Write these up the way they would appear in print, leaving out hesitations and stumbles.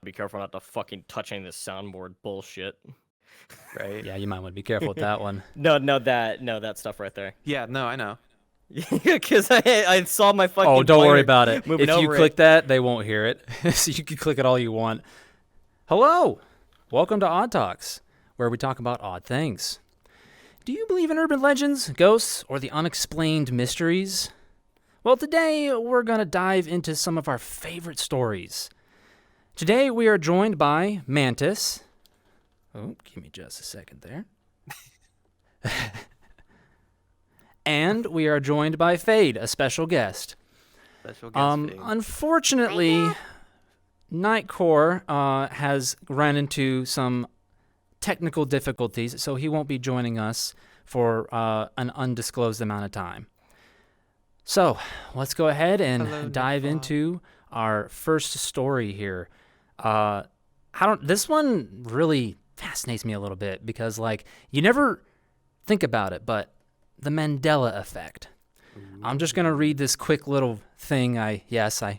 Be careful not to fucking touch any of this soundboard bullshit. Right? Yeah, you might want to be careful with that one. No, that stuff right there. Yeah, no, I know. Because I saw my fucking Oh, don't worry pointer about it. moving If you over click it. that, they won't hear it. So you can click it all you want. Hello. Welcome to Odd Talks, where we talk about odd things. Do you believe in urban legends, ghosts, or the unexplained mysteries? Well, today we're going to dive into some of our favorite stories. Today we are joined by Mantis. Oh, give me just a second there. And we are joined by Fade, a special guest. Special guest fee. Unfortunately, Nightcore has run into some technical difficulties, so he won't be joining us for an undisclosed amount of time. So let's go ahead and Hello, dive Nightfall. into our first story here. This one really fascinates me a little bit because, like, you never think about it, but the Mandela effect. I'm just going to read this quick little thing I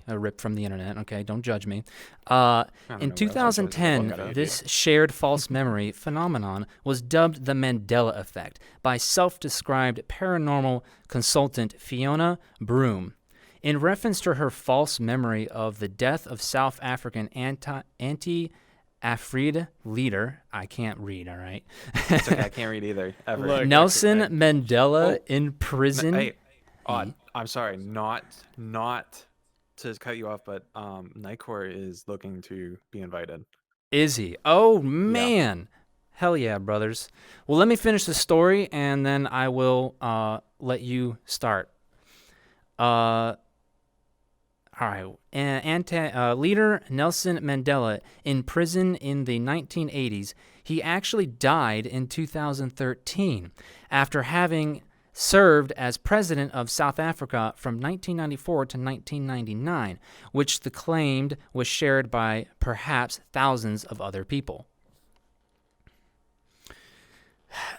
ripped from the internet. Okay, don't judge me. I don't In know where else I'm supposed to look 2010, at it. this shared false memory phenomenon was dubbed the Mandela effect by self-described paranormal consultant Fiona Broom. In reference to her false memory of the death of South African anti-Afrida leader, I can't read, all right? It's okay, I can't read either, ever. Look, Nelson I- Mandela Oh, in prison. Hey, Odd, I'm sorry, not to cut you off, but Nightcore is looking to be invited. Is he? Oh, man. Hell yeah, brothers. Well, let me finish the story, and then I will let you start. All right. Leader Nelson Mandela in prison in the 1980s. He actually died in 2013 after having served as president of South Africa from 1994 to 1999, which the claimed was shared by perhaps thousands of other people.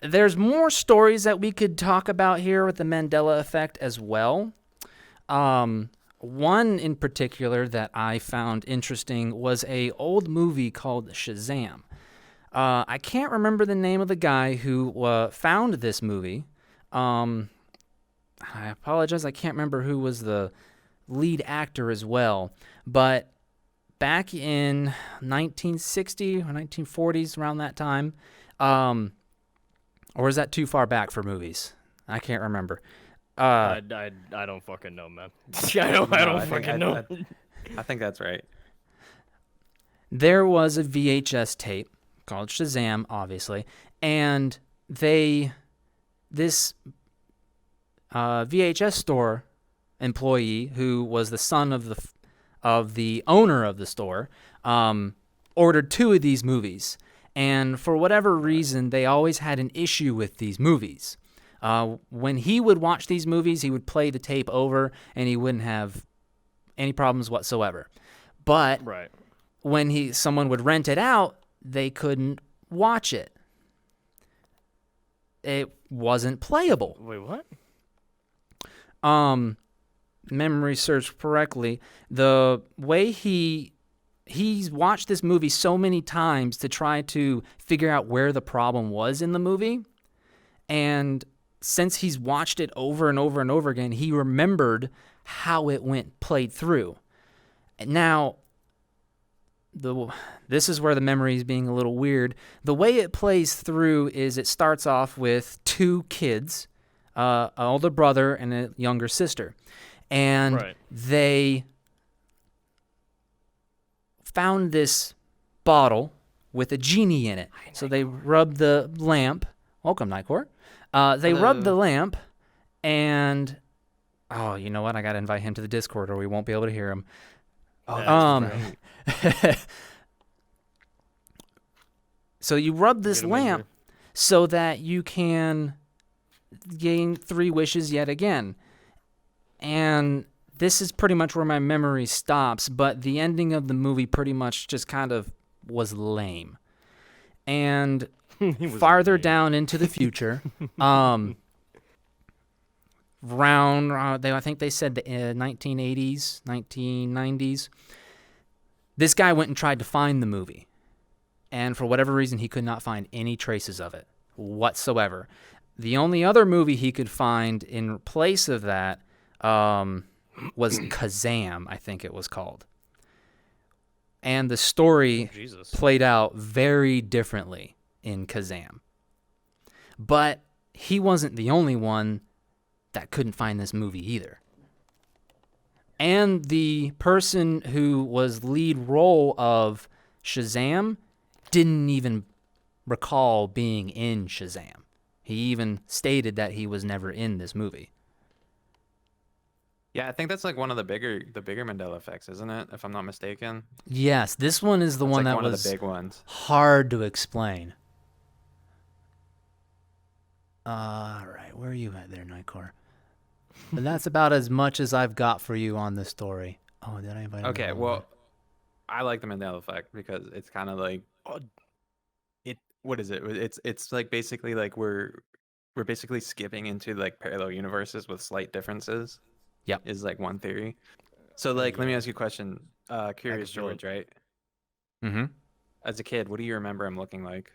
There's more stories that we could talk about here with the Mandela effect as well. One in particular that I found interesting was a old movie called Shazam. I can't remember the name of the guy who found this movie. I apologize, I can't remember who was the lead actor as well. But back in 1960 or 1940s, around that time, or is that too far back for movies? I can't remember. I don't fucking know, man. I don't fucking know. I think that's right. There was a VHS tape called Shazam, obviously, and this VHS store employee who was the son of the owner of the store ordered two of these movies, and for whatever reason, they always had an issue with these movies. When he would watch these movies, he would play the tape over, and he wouldn't have any problems whatsoever. But Right. when someone would rent it out, they couldn't watch it. It wasn't playable. Wait, what? Memory serves correctly, the way he's watched this movie so many times to try to figure out where the problem was in the movie, and since he's watched it over and over and over again, he remembered how it played through. Now, this is where the memory is being a little weird. The way it plays through is it starts off with two kids, an older brother and a younger sister. And Right. they found this bottle with a genie in it. So they rubbed the lamp. Welcome, Nightcore. They rubbed the lamp, and oh, you know what? I got to invite him to the Discord, or we won't be able to hear him. Oh, that's right. So you rub this Get him in lamp so that you can gain 3 wishes yet again. And this is pretty much where my memory stops, but the ending of the movie pretty much just kind of was lame. And He was farther lame. down into the future, I think they said the 1980s, 1990s, This guy went and tried to find the movie, and for whatever reason, he could not find any traces of it whatsoever. The only other movie he could find in place of that was Kazam, I think it was called. And the story played out very differently in Kazam. But he wasn't the only one that couldn't find this movie either. And the person who was lead role of Shazam didn't even recall being in Shazam. He even stated that he was never in this movie. Yeah, I think that's like one of the bigger Mandela effects, isn't it? If I'm not mistaken. Yes, this one is the one like that one was of the big ones. hard to explain. All right, where are you at there, Nightcore? And that's about as much as I've got for you on this story. Oh, did I invite? Okay, well, I like the Mandela effect because it's kind of like it. What is it? It's like basically like we're basically skipping into like parallel universes with slight differences. Yep. Is like one theory. So like, let me ask you a question. Curious George, right? Mm-hmm. As a kid, what do you remember him looking like?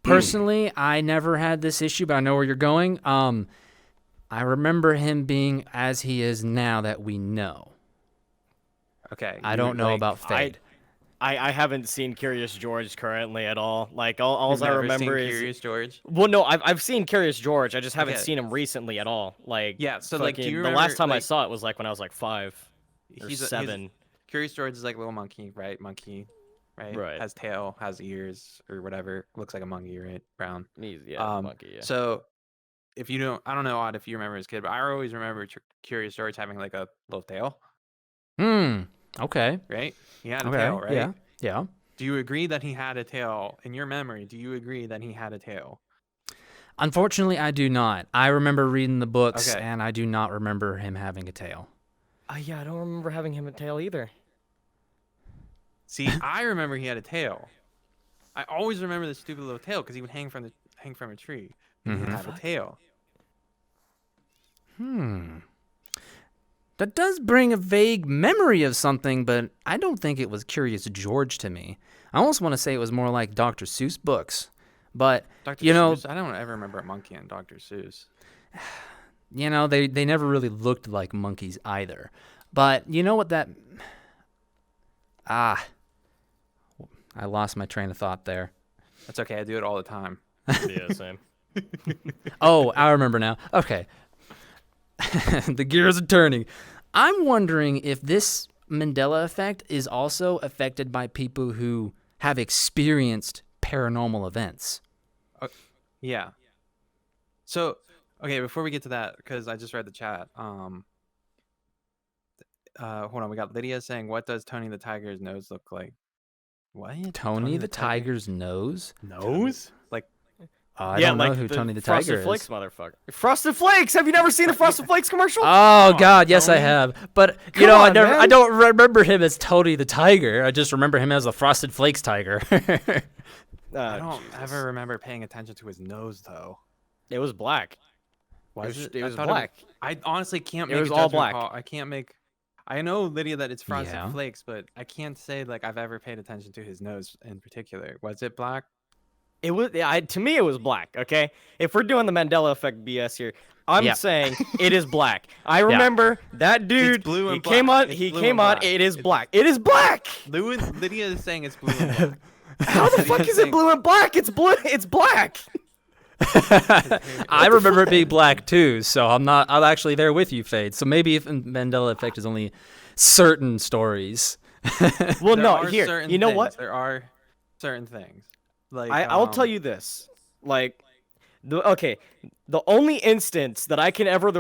Personally, I never had this issue, but I know where you're going. I remember him being as he is now that we know. Okay. I don't know about Fade. I haven't seen Curious George currently at all. Like all You've I never remember seen is Curious George. Well, no, I've seen Curious George. I just haven't Okay. seen him recently at all. Like Yeah, so like, do you the remember, last time I like, saw it was like when I was like 5 or 7. Curious George is like a little monkey, right? Monkey, right? Right. Has tail, has ears or whatever. Looks like a monkey, right? Brown. Yeah, monkey. Yeah. So if you don't, I don't know, Odd, if you remember as a kid, but I always remember Curious George having like a little tail, Okay. right? He had a Okay. tail, right? Yeah. Yeah. Do you agree that he had a tail in your memory? Do you agree that he had a tail? Unfortunately, I do not. I remember reading the books, Okay. and I do not remember him having a tail. Yeah, I don't remember having him a tail either. See, I remember he had a tail. I always remember this stupid little tail because he would hang from a tree. And he'd have a tail. That does bring a vague memory of something, but I don't think it was Curious George to me. I almost want to say it was more like Dr. Seuss books. But, Dr. you know, Seuss, I don't ever remember a monkey in Dr. Seuss. you know, they never really looked like monkeys either. But you know what that... I lost my train of thought there. That's okay. I do it all the time. Yeah, same. Oh, I remember now. Okay. The gears are turning. I'm wondering if this Mandela effect is also affected by people who have experienced paranormal events. Yeah. So, okay, before we get to that, because I just read the chat. Hold on. We got Lydia saying, "What does Tony the Tiger's nose look like?" What? Tony the Tiger's nose? Nose? Like, I don't know who Tony the Tiger Frosted Flakes is. motherfucker. Frosted Flakes! Have you never seen a Frosted Flakes commercial? Oh God, yes I have. But you Come know, on, man. I don't remember him as Tony the Tiger. I just remember him as the Frosted Flakes tiger. I don't ever remember paying attention to his nose, though. It was black. Was It I was thought black. I honestly can't It make was a all judgment black. call. I can't make. I know, Lydia, that it's Frosted Yeah. Flakes, but I can't say like I've ever paid attention to his nose in particular. Was it black? It was. To me, it was black. Okay, if we're doing the Mandela effect BS here, I'm Yeah. saying it is black. I remember that dude. blue and he came black. on. It's He blue came and on. black. It is black. It is black. Lydia is saying it's blue and black. How the fuck is it blue and black? It's blue. It's black. I remember it being black too, so I'm actually there with you, Fade. So maybe if Mandela effect is only certain stories. Well, There no. are Here, certain you know things. what? There are certain things. Like I'll tell you this. Like, the only instance that I can ever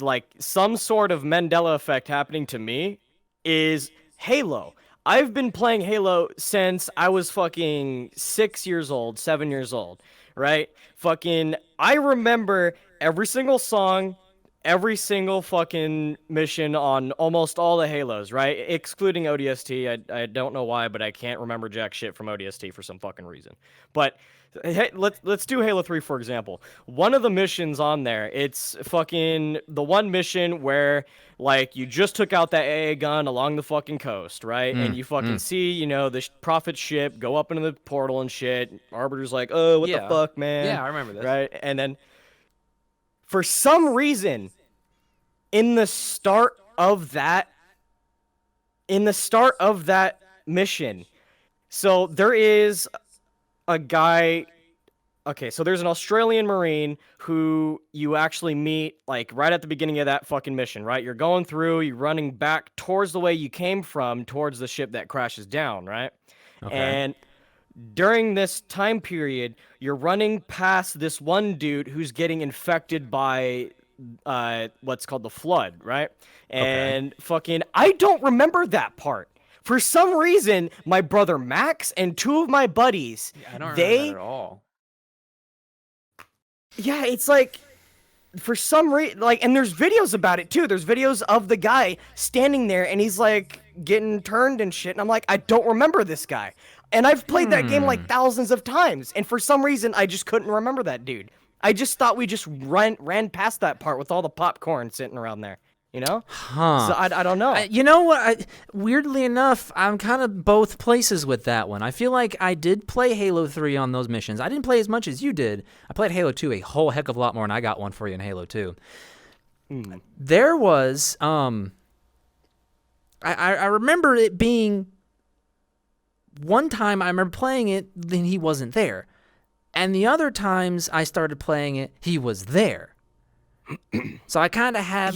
like some sort of Mandela effect happening to me is Halo. I've been playing Halo since I was fucking 6 years old, 7 years old, right? Fucking, I remember every single song, every single fucking mission on almost all the Halos, right? Excluding ODST. I don't know why, but I can't remember jack shit from ODST for some fucking reason. But hey, let's do Halo 3 for example. One of the missions on there, it's fucking the one mission where like you just took out that AA gun along the fucking coast, right? And you fucking see, you know, the Prophet ship go up into the portal and shit. Arbiter's like, "Oh, what the Yeah. fuck, man?" Yeah, I remember this. Right? And then for some reason, in the start of that mission, so there is a guy. Okay, so there's an Australian Marine who you actually meet like right at the beginning of that fucking mission, right? You're going through, you're running back towards the way you came from, towards the ship that crashes down, right? Okay. And during this time period, you're running past this one dude who's getting infected by what's called the flood, right? And fucking I don't remember that part. For some reason, my brother Max and two of my buddies, I don't remember that at all. yeah, it's like for some reason, like, and there's videos about it too. There's videos of the guy standing there and he's like getting turned and shit. And I'm like, I don't remember this guy. And I've played that game like thousands of times. And for some reason, I just couldn't remember that dude. I just thought we just ran past that part with all the popcorn sitting around there, you know? Huh. So I don't know. You know what? Weirdly enough, I'm kind of both places with that one. I feel like I did play Halo 3 on those missions. I didn't play as much as you did. I played Halo 2 a whole heck of a lot more, and I got one for you in Halo 2. There was, I remember it being, one time I remember playing it, then he wasn't there. And the other times I started playing it, he was there. So I kind of have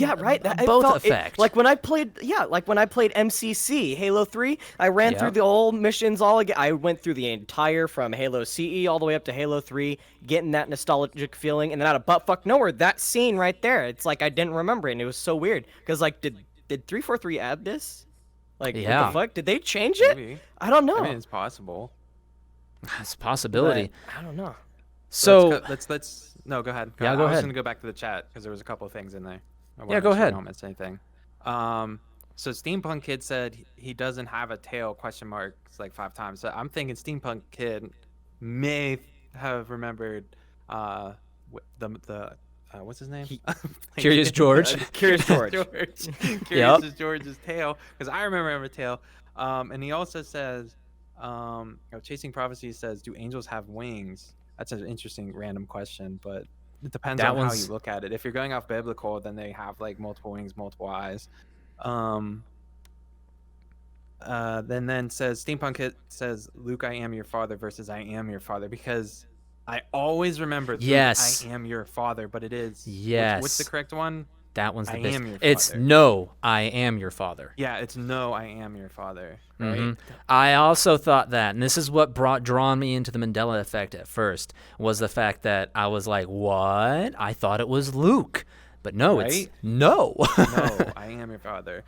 both effect. Like when I played MCC, Halo 3, I ran through the old missions all again. I went through the entire from Halo CE all the way up to Halo 3, getting that nostalgic feeling, and then out of buttfuck nowhere, that scene right there, it's like I didn't remember it, and it was so weird. Because, like, did 343 add this? Like, what the fuck? Did they change it? Maybe. I don't know. I mean, it's possible. It's a possibility. But I don't know. So let's no, go ahead. Yeah, go I was ahead. gonna go back to the chat because there was a couple of things in there. Yeah, go ahead. I don't miss anything. So Steampunk Kid said he doesn't have a tail question mark like 5 times. So I'm thinking Steampunk Kid may have remembered the what's his name? Curious George. Curious George. Curious George's tail, because I remember tail. And he also says, Chasing Prophecy says, do angels have wings? That's an interesting random question, but it depends on how you look at it. If you're going off biblical, then they have like multiple wings, multiple eyes. Then says Steampunk Kid says, Luke, I am your father versus I am your father, because I always remember Luke, I am your father, but it is what's the correct one? That one's the best. Am your It's father. no, I am your father. Yeah, it's no, I am your father. Right? I also thought that, and this is what drawn me into the Mandela effect at first, was the fact that I was like, what? I thought it was Luke. But no, it's no. No, I am your father.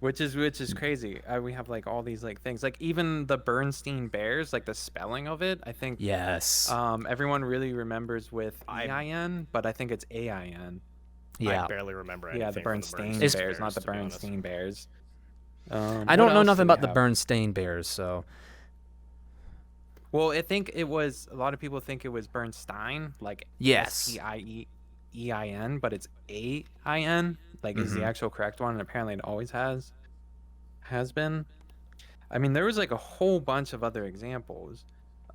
Which is crazy. We have like all these like things, like even the Bernstein Bears, like the spelling of it. I think everyone really remembers with EIN, but I think it's AIN. Yeah, I barely remember anything. Yeah, the Bernstein Bears, Bears, not the Bernstein Bears. I don't know nothing about the Bernstein Bears, so. Well, I think it was, a lot of people think it was Bernstein, like STIEIN, but it's AIN, like is the actual correct one, and apparently it always has been. I mean, there was like a whole bunch of other examples.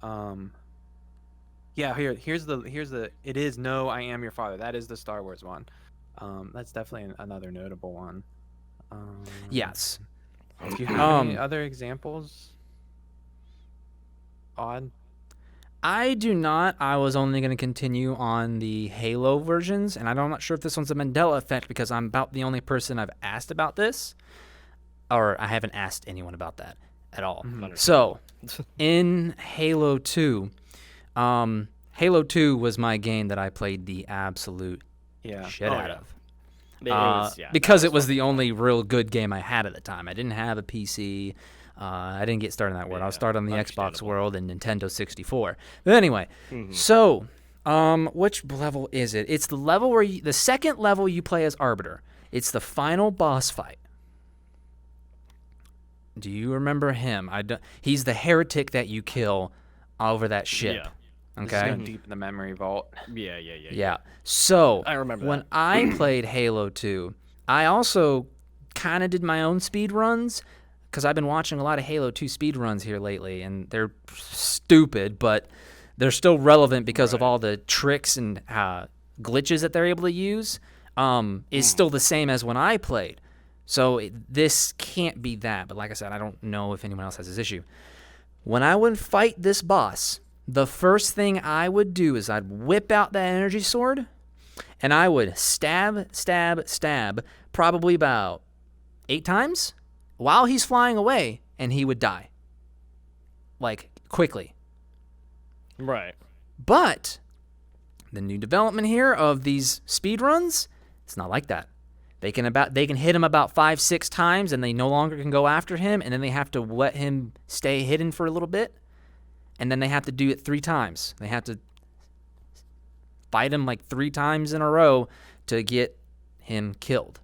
Yeah, here's the it is no, I am your father. That is the Star Wars one. That's definitely another notable one. Yes. Do you have any other examples? Odd. I do not. I was only going to continue on the Halo versions, and I'm not sure if this one's a Mandela effect because I'm about the only person I've asked about this, or I haven't asked anyone about that at all. So, in Halo 2, Halo 2 was my game that I played the absolute shit out of. Because it was the only real good game I had at the time. I didn't have a PC. I didn't get started in that world. I was started on the Xbox world and Nintendo 64. But anyway, so Which level is it? It's the level where the second level you play as Arbiter. It's the final boss fight. Do you remember him? He's the heretic that you kill over that ship. Yeah. This is Okay. going deep in the memory vault. Yeah. So I remember when that. I played Halo 2, I also kind of did my own speed runs because I've been watching a lot of Halo 2 speed runs here lately, and they're stupid, but they're still relevant because of Right. all the tricks and glitches that they're able to use. Is still the same as when I played. So this can't be that. But like I said, I don't know if anyone else has this issue. When I would fight this boss, the first thing I would do is I'd whip out that energy sword, and I would stab, stab, stab, probably about 8 times while he's flying away, and he would die. Like, quickly. Right. But the new development here of these speed runs, it's not like that. They can hit him about 5-6 times, and they no longer can go after him, and then they have to let him stay hidden for a little bit, and then they have to do it 3 times. They have to fight him like 3 times in a row to get him killed.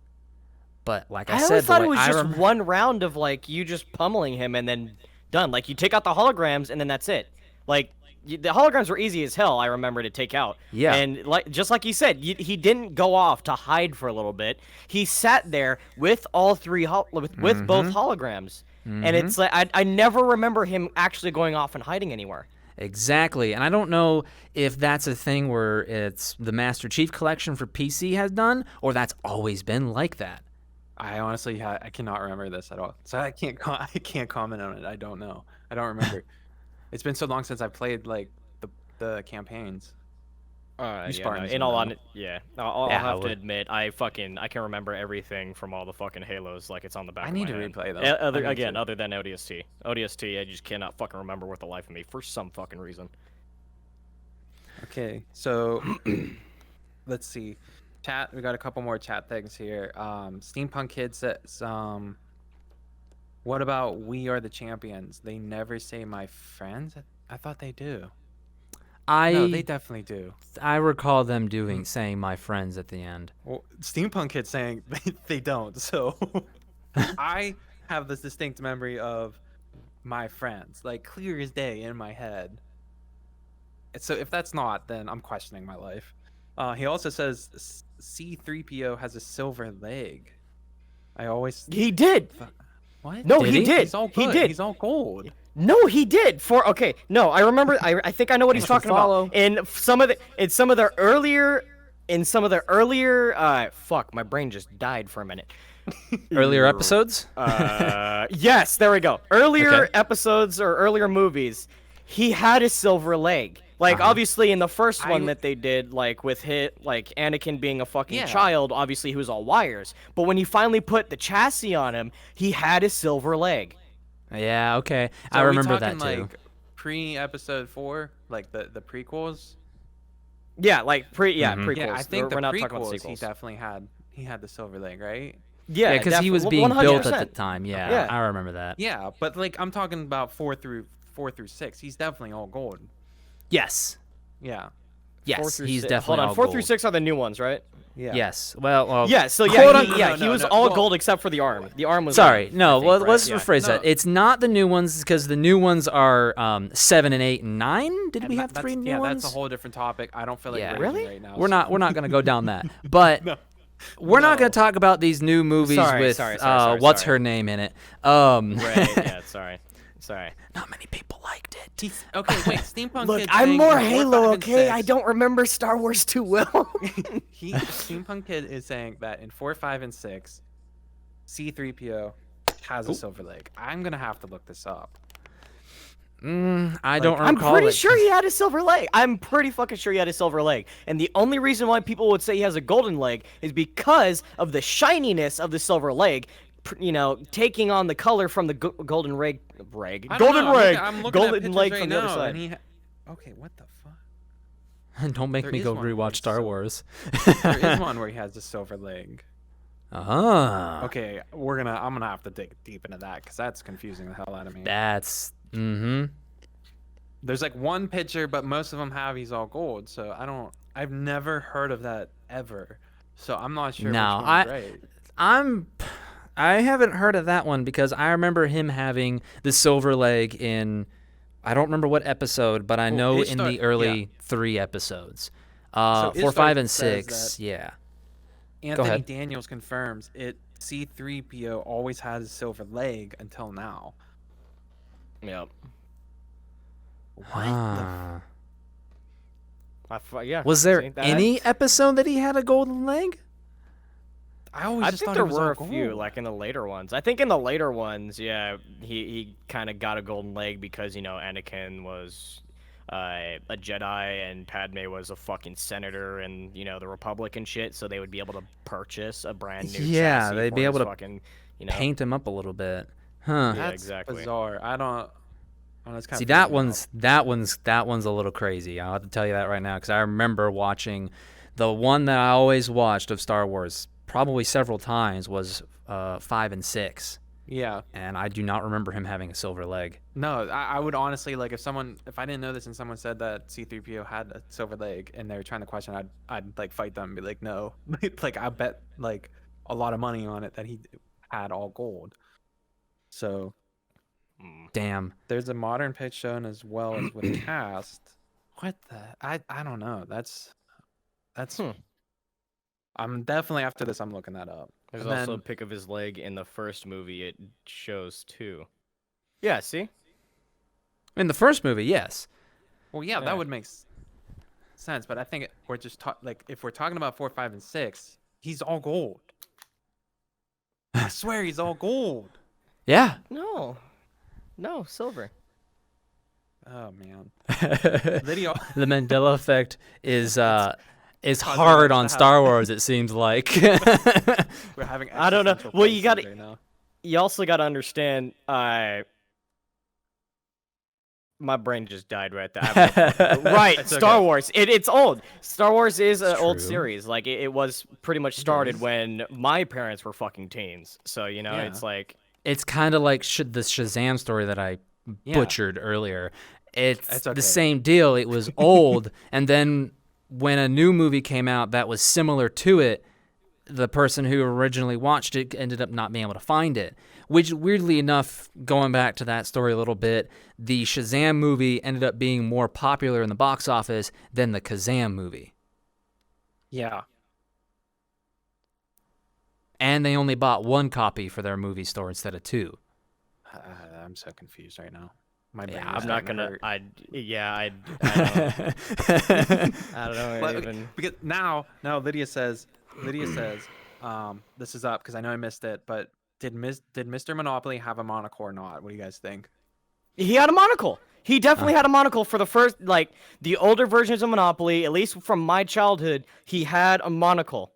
But like I I said, always thought the it way was I just remember, one round of like you just pummeling him and then done. Like you take out the holograms and then that's it. Like the holograms were easy as hell. I remember to take out. Yeah. And like just like you said, he didn't go off to hide for a little bit. He sat there with all 3 with both holograms. And it's like I never remember him actually going off and hiding anywhere. exactly. And I don't know if that's a thing where it's the Master Chief Collection for PC has done, or that's always been like that. I honestly, I cannot remember this at all, so I can't comment on it. I don't know. I don't remember. It's been so long since I played like the campaigns. You Yeah, no, Spartans in would all know. honesty, I'll Yeah, I have to would. admit, I can remember everything from all the fucking Halos like it's on the back I of need my to hand. replay them. Other I need again, to. other than ODST. ODST, I just cannot fucking remember with the life of me for some fucking reason. Okay, so let's see. Chat, we got a couple more chat things here. Steampunk Kid says, what about We Are the Champions? They never say my friends? I thought they do. No, they definitely do. I recall them saying my friends at the end. Well, Steampunk Kid saying they don't. So I have this distinct memory of my friends, like clear as day in my head. So if that's not, then I'm questioning my life. He also says C3PO has a silver leg. I always He did. what? No, Did he he? did. He's all He good. did. He's all gold. No, he did. Okay, no, I remember. I think I know what he's Thanks for talking about. follow. In some of the earlier. Fuck, my brain just died for a minute. Earlier episodes? Yes, there we go. Earlier Okay. episodes or earlier movies, he had a silver leg. Like obviously in the first one that they did, like with Anakin being a fucking Yeah. child, obviously he was all wires. But when he finally put the chassis on him, he had a silver leg. Yeah, okay. So I are we remember that talking, too. like pre-episode 4, like the prequels. Yeah, like prequels. Yeah, I think We're the not prequels talking about he sequels. definitely had the silver leg, right? Yeah, Yeah, because he was definitely, being built at 100%. the time. Yeah, Yeah. I remember that. Yeah, but like I'm talking about 4 through 6. He's definitely all gold. Yes. Yeah. 4 Yes, through he's 6. definitely Hold on, all 4 gold. through 6 are the new ones, right? Yeah. Yes. Well, Yeah, so quote yeah, unquote- he was no, all well- gold except for the arm. The arm was Sorry, gold, no. I think, Well, right? let's Yeah. rephrase that. No. It's not the new ones because the new ones are 7 and 8 and 9. Did And we that- have that's- 3 new yeah, ones? that's a whole different topic. I don't feel like Yeah. ranking Really? right now. We're not going to go down that. But we're not going to talk about these new movies with sorry, what's sorry. her name in it. Right, yeah, sorry. Not many people liked it. Okay, wait. Steampunk Look, Kid I'm saying more in 4, Halo, 5, and okay? I 6 don't remember Star Wars too well. Steampunk Kid is saying that in 4, 5, and 6, C3PO has a silver leg. I'm gonna have to look this up. I don't I'm recall pretty it. sure he had a silver leg. I'm pretty fucking sure he had a silver leg. And the only reason why people would say he has a golden leg is because of the shininess of the silver leg, taking on the color from the golden leg. I don't Golden know, leg. I'm looking at Golden pictures leg right from the other now, side. and okay, what the fuck? Don't make There me is go one where rewatch it's Star silver. Wars. There is one where he has a silver leg. Ah. Okay, I'm gonna have to dig deep into that because that's confusing the hell out of me. That's There's like one picture, but most of them have he's all gold. So I've never heard of that ever. So I'm not sure which No, one's right. I'm I haven't heard of that one because I remember him having the silver leg in I don't remember what episode, but I Well, know in Ishtar, the early 3 episodes. So 4, Ishtar 5, and says 6. that Yeah. Go Anthony ahead. Daniels confirms it. C3PO always has a silver leg until now. Yep. Ah. Yeah. Was there See, any episode that he had a golden leg? I always I just think thought there he was were all a few, gold. like in the later ones. I think in the later ones, yeah, he kind of got a golden leg because Anakin was a Jedi and Padme was a fucking senator and the Republic and shit, so they would be able to purchase a brand new Yeah, chassis they'd for be his able to fucking paint him up a little bit. Huh. Yeah, That's exactly. bizarre. I don't. Oh, that's kind See, of that one's a little crazy. I'll have to tell you that right now because I remember watching the one that I always watched of Star Wars, probably several times, was 5 and 6, Yeah. and I do not remember him having a silver leg. No, I would honestly like if I didn't know this and someone said that C3PO had a silver leg and they were trying to question, I'd like fight them and be like, no, like I bet like a lot of money on it that he had all gold. So Damn. there's a modern pitch shown as well as with cast. What the? I don't know. That's. I'm definitely after this. I'm looking that up. There's And also a then- pic of his leg in the first movie. It shows too. Yeah, see? In the first movie, yes. Well, yeah, Yeah. that would make sense. But I think we're just like if we're talking about 4, 5, and 6, he's all gold. I swear he's all gold. Yeah. No, silver. Oh man, Lydia. The Mandela effect is causing hard us on to Star Wars. It seems like. We're having. I don't know. existential Well, you crises gotta- right now. You also got to understand. My brain just died right there. Right, It's Star okay. Wars. It's old. Star Wars is an old true. series. Like it was pretty much started is. when my parents were fucking teens. So Yeah. it's like It's kind of like the Shazam story that I Yeah. butchered earlier. It's It's the okay. same deal. It was old, and then when a new movie came out that was similar to it, the person who originally watched it ended up not being able to find it. Which, weirdly enough, going back to that story a little bit, the Shazam movie ended up being more popular in the box office than the Kazam movie. Yeah. And they only bought one copy for their movie store instead of 2. I'm so confused right now. My brain Yeah, is I'm not starting to gonna. hurt. I don't know But- even. because now Lydia says this is up because I know I missed it, but did Mr. Monopoly have a monocle or not? What do you guys think? He had a monocle. He definitely had a monocle for the first, like, the older versions of Monopoly, at least from my childhood, he had a monocle.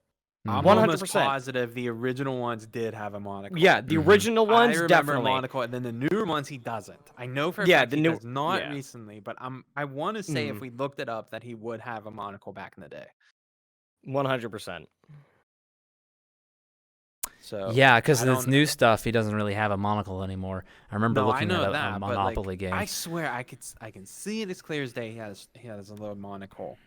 I'm 100%. almost positive the original ones did have a monocle. Yeah, the original ones, I remember definitely. a monocle, and then the newer ones he doesn't. I know for a Yeah, fact the he new- does not yeah. recently, but I want to say if Mhm. we looked it up that he would have a monocle back in the day. 100%. So Yeah, because I in this don't- new stuff, he doesn't really have a monocle anymore. I remember No, I looking know at a that, but, like, Monopoly game. I swear I can see it as clear as day. He has a little monocle.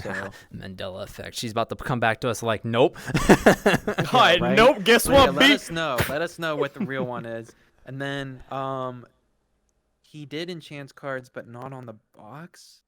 So Mandela effect. She's about to come back to us like, nope. Alright, right? nope, guess Lydia, what, let B? us know. Let us know what the real one is. And then he did enchant cards, but not on the box.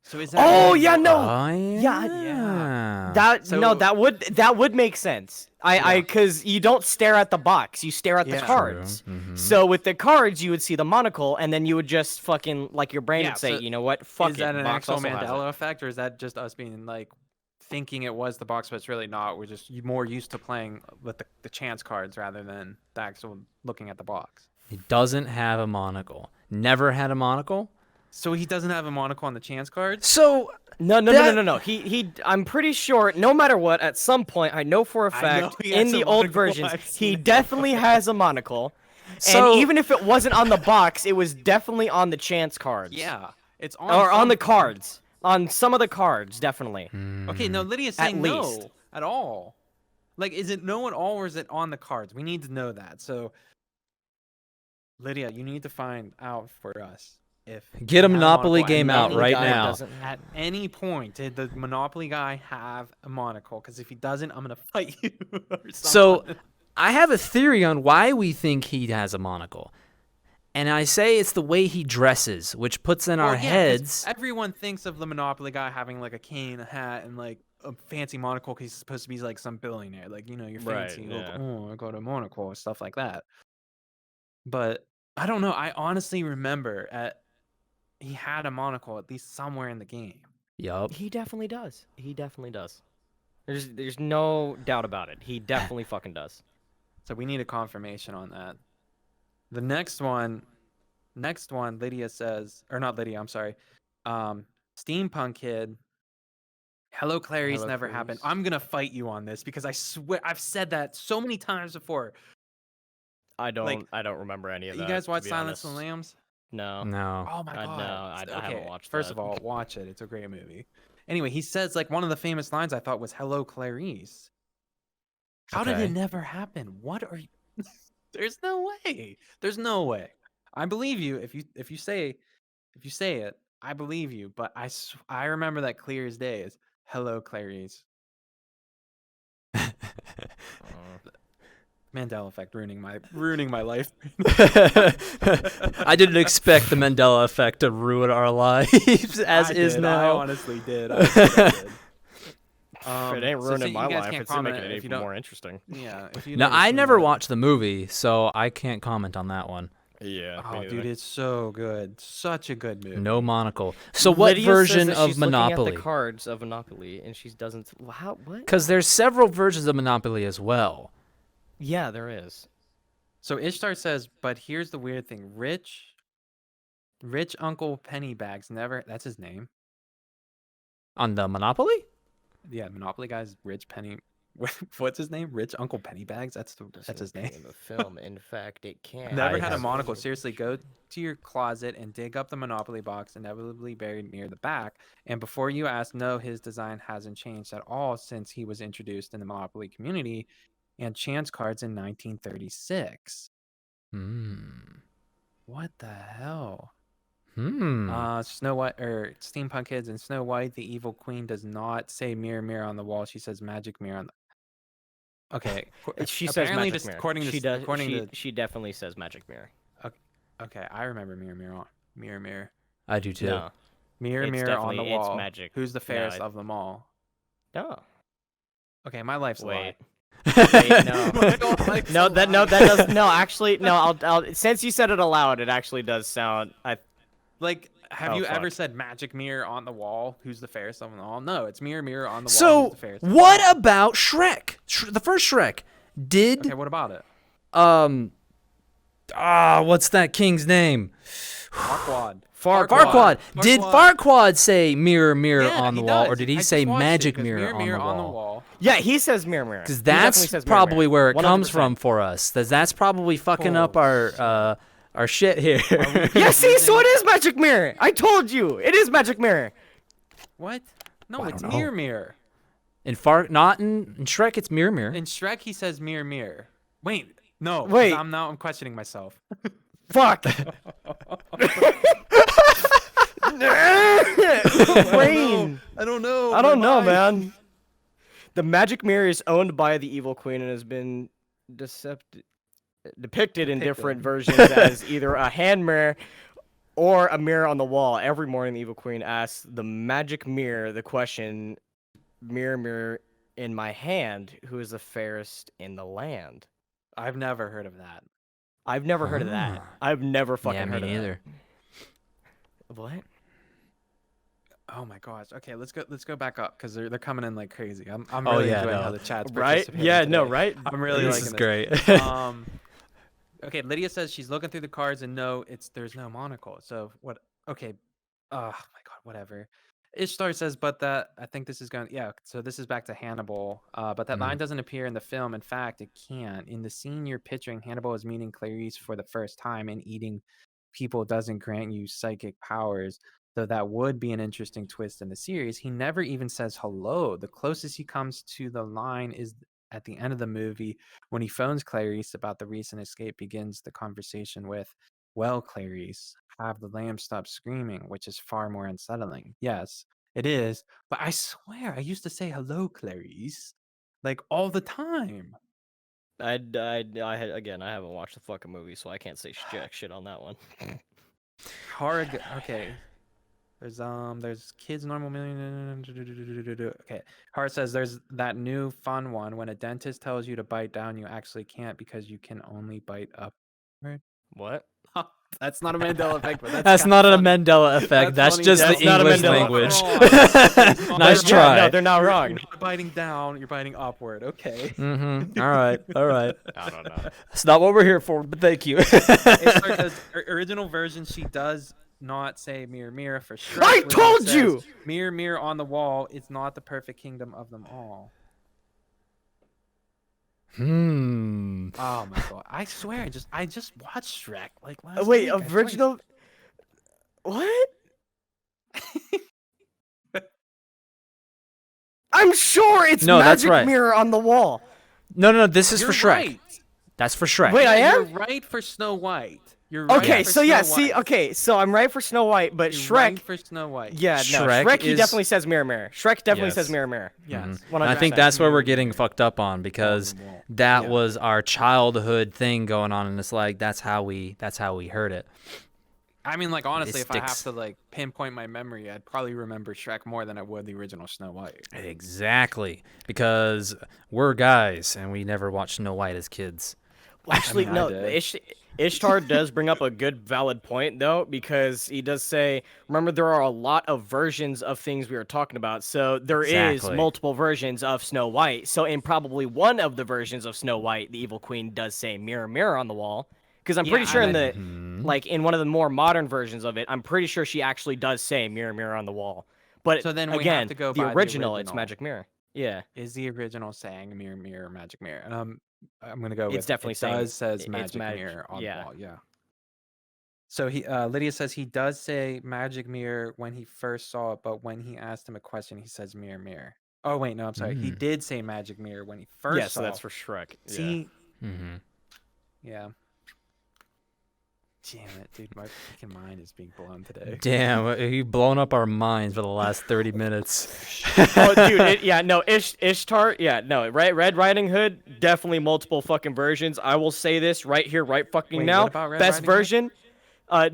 So is that Oh, really yeah, what- no. Oh, Yeah. That So- that would make sense. Yeah. Cause you don't stare at the box, you stare at the Yeah. True. cards. Mhm. So with the cards, you would see the monocle, and then you would just fucking like your brain Yeah, would say, so you know what, fuck is it. that an box actual also has it." Mandela effect, or is that just us being like thinking it was the box, but it's really not? We're just more used to playing with the chance cards rather than the actual looking at the box. He doesn't have a monocle. Never had a monocle. So he doesn't have a monocle on the chance cards. So No. He. I'm pretty sure. No matter what, at some point, I know for a I know fact, he in has the a old monocle, versions, I've he seen it. definitely has a monocle. So- And even if it wasn't on the box, it was definitely on the chance cards. Yeah, it's on Or on the something. cards. On some of the cards, definitely. Okay, no, Lydia's At saying least. no at all. Like, is it no at all, or is it on the cards? We need to know that. So, Lydia, you need to find out for us. if Get a he had Monopoly monocle game out Monopoly right guy now. doesn't At any point, did the Monopoly guy have a monocle? Because if he doesn't, I'm gonna fight you or So someone. I have a theory on why we think he has a monocle. And I say it's the way he dresses, which puts in Well, our yeah, 'cause heads. everyone thinks of the Monopoly guy having like a cane, a hat, and like a fancy monocle because he's supposed to be like some billionaire. Like, you know, you're Right, fancy. yeah. Oh, I got a monocle or stuff like that. But I don't know. I honestly remember he had a monocle at least somewhere in the game. Yup. He definitely does. He definitely does. There's no doubt about it. He definitely fucking does. So we need a confirmation on that. The next one, Lydia says, or not Lydia, I'm sorry. Steampunk Kid. Hello, Clarice Hello, never happened. Clarice. I'm gonna fight you on this because I swear I've said that so many times before. I Like, don't remember any of that. you guys to watch be Silence of the honest. Lambs? No. No. Oh my No, god. I haven't watched First that. of all, watch it. It's a great movie. Anyway, he says like one of the famous lines I thought was "Hello, Clarice." How did Okay. it never happen? What are you? There's no way. There's no way. I believe you if you say it. I believe you, but I remember that clear as day as "Hello, Clarice." Mandela effect ruining my life. I didn't expect the Mandela effect to ruin our lives as I is did. now. I honestly did. I did. If it ain't So ruining you my guys life, can't it's making comment it if you even don't. more interesting. Yeah, if you No, never I seen never that. watched the movie, so I can't comment on that one. Yeah. Oh, dude, it's so good. Such a good movie. No monocle. So what version of she's looking at Monopoly? the cards of Monopoly, and she doesn't. How? What? Because there's several versions of Monopoly as well. Yeah, there is. So Ishtar says, but here's the weird thing: Rich Uncle Pennybags never. That's his name. On the Monopoly? Yeah, Monopoly guy's Rich Penny. What's his name? Rich Uncle Pennybags. That's his name. In the film, in fact, it can. Never I had a have- monocle. Seriously, go to your closet and dig up the Monopoly box, inevitably buried near the back. And before you ask, no, his design hasn't changed at all since he was introduced in the Monopoly community and chance cards in 1936. What the hell? Snow White or Steampunk Kids and Snow White, the evil queen does not say mirror, mirror on the wall. She says magic mirror on the. Okay. She says apparently magic just mirror. according to She does. according She, to she definitely says magic mirror. okay, I remember mirror, mirror on mirror, mirror. I do too. No. Mirror, It's mirror on the definitely- it's wall. magic. Who's the No, fairest of them all? No. Okay, my life's a lie. Wait, no. My life's No, a that lie. does no. Actually, no. I'll since you said it aloud, it actually does sound. Like, have Oh, you ever fuck. said magic mirror on the wall? Who's the fairest of them all? No, it's mirror, mirror on the wall. So Who's the fairest of them what all? about Shrek? The first Shrek. Did Okay, what about it? what's that king's name? Farquaad. Farquaad. Did Farquaad. Farquaad say mirror, mirror Yeah, on the he wall, does. or did I he just say watched it, magic 'cause mirror, on the wall? Yeah, he says mirror, mirror. Because He definitely that's says mirror, probably mirror. where it comes 100%. from for us. That's probably fucking up our shit here. Yeah, see, so it is magic mirror. I told you, it is magic mirror. What? No, I it's don't know. mirror, mirror. Not in Shrek, it's mirror, mirror. In Shrek, he says mirror, mirror. Wait, no. 'cause Wait. I'm questioning myself. Fuck. Brain. I don't know. I don't know, man. The magic mirror is owned by the evil queen and has been depicted in different versions as either a hand mirror or a mirror on the wall. Every morning, the evil queen asks the magic mirror the question, "Mirror, mirror in my hand, who is the fairest in the land?" I've never heard of that. I've never heard of that. I've never fucking Yeah, me heard of neither. that. What? Oh my gosh. Okay, let's go back up because they're coming in like crazy. I'm Oh, really yeah, enjoying no. how the chat's Right? participating Yeah, no, today. right? I'm really This liking is this. great. Okay, Lydia says she's looking through the cards and no, there's no monocle. So what? Okay. Oh my god, whatever. Ishtar says, but that I think this is going. Yeah. So this is back to Hannibal. But that line doesn't appear in the film. In fact, it can't. In the scene you're picturing, Hannibal is meeting Clarice for the first time, and eating people doesn't grant you psychic powers. Though that would be an interesting twist in the series. He never even says hello. The closest he comes to the line is at the end of the movie when he phones Clarice about the recent escape, begins the conversation with, Well, Clarice, have the lamb stop screaming, which is far more unsettling. Yes, it is. But I swear, I used to say hello, Clarice, like all the time. Again, I haven't watched the fucking movie, so I can't say jack shit on that one. Hard. Okay. There's kids normal million. Okay. Hart says there's that new fun one when a dentist tells you to bite down, you actually can't because you can only bite upward. What? That's not a Mandela effect, but That's kinda not a funny. Mandela effect. That's funny. just That's the not a English Mandela language. effect. Nice Yeah, try. No, they're not wrong. You're not biting down, you're biting upward. Okay. Mm-hmm. All right. All right. I don't know. That's not what we're here for, but thank you. Original version, she does not say mirror, mirror for sure. I told you! Mirror, mirror on the wall, it's not the perfect kingdom of them all. Hmm. Oh my god! I swear, I just watched Shrek like last Wait, week. original. What? I'm sure it's No, that's magic right. mirror on the wall. No. This is You're for Shrek. right. That's for Shrek. Wait, I am? You're right for Snow White. You're right Okay, for so Snow yeah, White. see, okay, so I'm right for Snow White, but You're Shrek. right for Snow White. Yeah, no, Shrek Shrek he is- definitely says mirror, mirror. Shrek definitely Yes. says mirror, mirror. Yes. And I think 100%. that's where we're getting fucked up on because On the wall. that Yeah. was our childhood thing going on, and it's like that's how we heard it. I mean, like honestly, if I have sticks. to like pinpoint my memory, I'd probably remember Shrek more than I would the original Snow White. Exactly, because we're guys and we never watched Snow White as kids. Actually, I mean, no. I did. Ishtar does bring up a good, valid point, though, because he does say, remember, there are a lot of versions of things we were talking about. So there is Exactly. multiple versions of Snow White. So in probably one of the versions of Snow White, the evil queen does say mirror, mirror on the wall. Because I'm pretty Yeah, sure in and the, like, in one of the more modern versions of it, I'm pretty sure she actually does say mirror, mirror on the wall. But So then we have again, to go the by the original, it's original. magic mirror. Yeah. Is the original saying mirror, mirror, magic mirror? And I'm gonna go with It's definitely it saying does says it's magic mag- mirror on yeah. the wall. Yeah. So Lydia says he does say magic mirror when he first saw it, but when he asked him a question, he says mirror, mirror. Oh wait, no, I'm sorry. He did say magic mirror when he first Yeah, saw. so that's for Shrek. Yeah. See, Mm-hmm. yeah. Damn it, dude! My freaking mind is being blown today. Damn, you've blown up our minds for the last 30 minutes. Oh, dude, Ishtar, yeah, no, Red Riding Hood, definitely multiple fucking versions. I will say this right here, right fucking Wait, now. what about Red Best Riding Hood? version.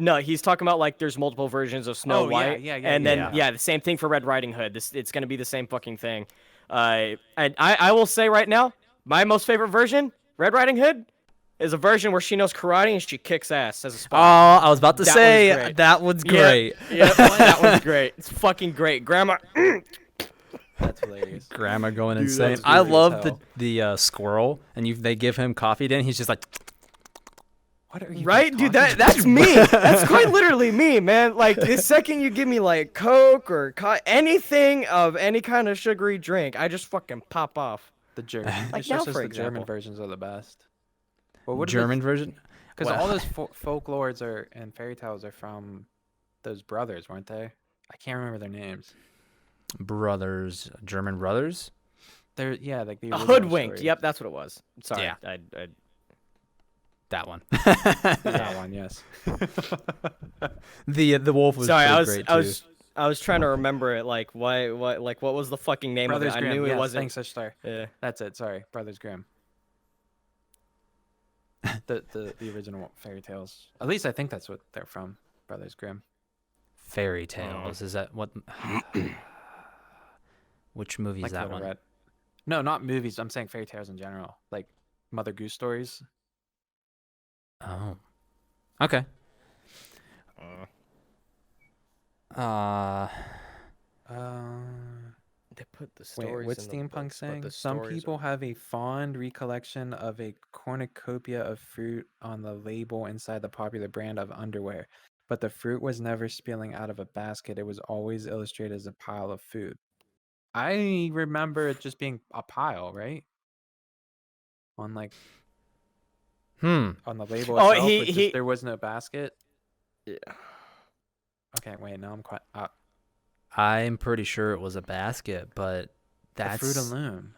No, he's talking about like there's multiple versions of Snow Oh, yeah, White. yeah, and then yeah. the same thing for Red Riding Hood. It's gonna be the same fucking thing. And I will say right now, my most favorite version, Red Riding Hood, is a version where she knows karate and she kicks ass as a Oh, spy. I was about to That say one's great. that one's great. Yeah, that one's great. It's fucking great. Grandma. That's hilarious. Grandma going Dude, insane. that's I goofy as love hell. the squirrel, and they give him coffee, then he's just like, What are you Right, guys dude. talking That's me. That's quite literally me, man. Like the second you give me like Coke or anything of any kind of sugary drink, I just fucking pop off. The German, Like it's now, just as for the German example. versions are the best. Well, what German version. Because Well, all those folklores and fairy tales are from those brothers, weren't they? I can't remember their names. brothers, German brothers. They're like the A original hoodwinked. stories. Yep, that's what it was. Sorry. Yeah. I That one. That one, yes. The wolf was sorry. pretty great too. I was trying to remember it. Like what was the fucking name Brothers of it? Grimm. I knew yes, it wasn't. Thanks, such star. Yeah. That's it. Sorry, Brothers Grimm. the original fairy tales. At least I think that's what they're from. Brothers Grimm. Fairy tales. Is that what? Which movie is Like that Little one? Red. No, not movies. I'm saying fairy tales in general, like Mother Goose stories. Oh. Okay. They put the Wait, stories. what's in the steampunk books, but saying? the Some stories people are- have a fond recollection of a cornucopia of fruit on the label inside the popular brand of underwear, but the fruit was never spilling out of a basket. It was always illustrated as a pile of food. I remember it just being a pile, right? On like on the label Oh, itself, he- there was no basket. Yeah. Okay, wait, now I'm quite I'm pretty sure it was a basket, but the that's fruit alone.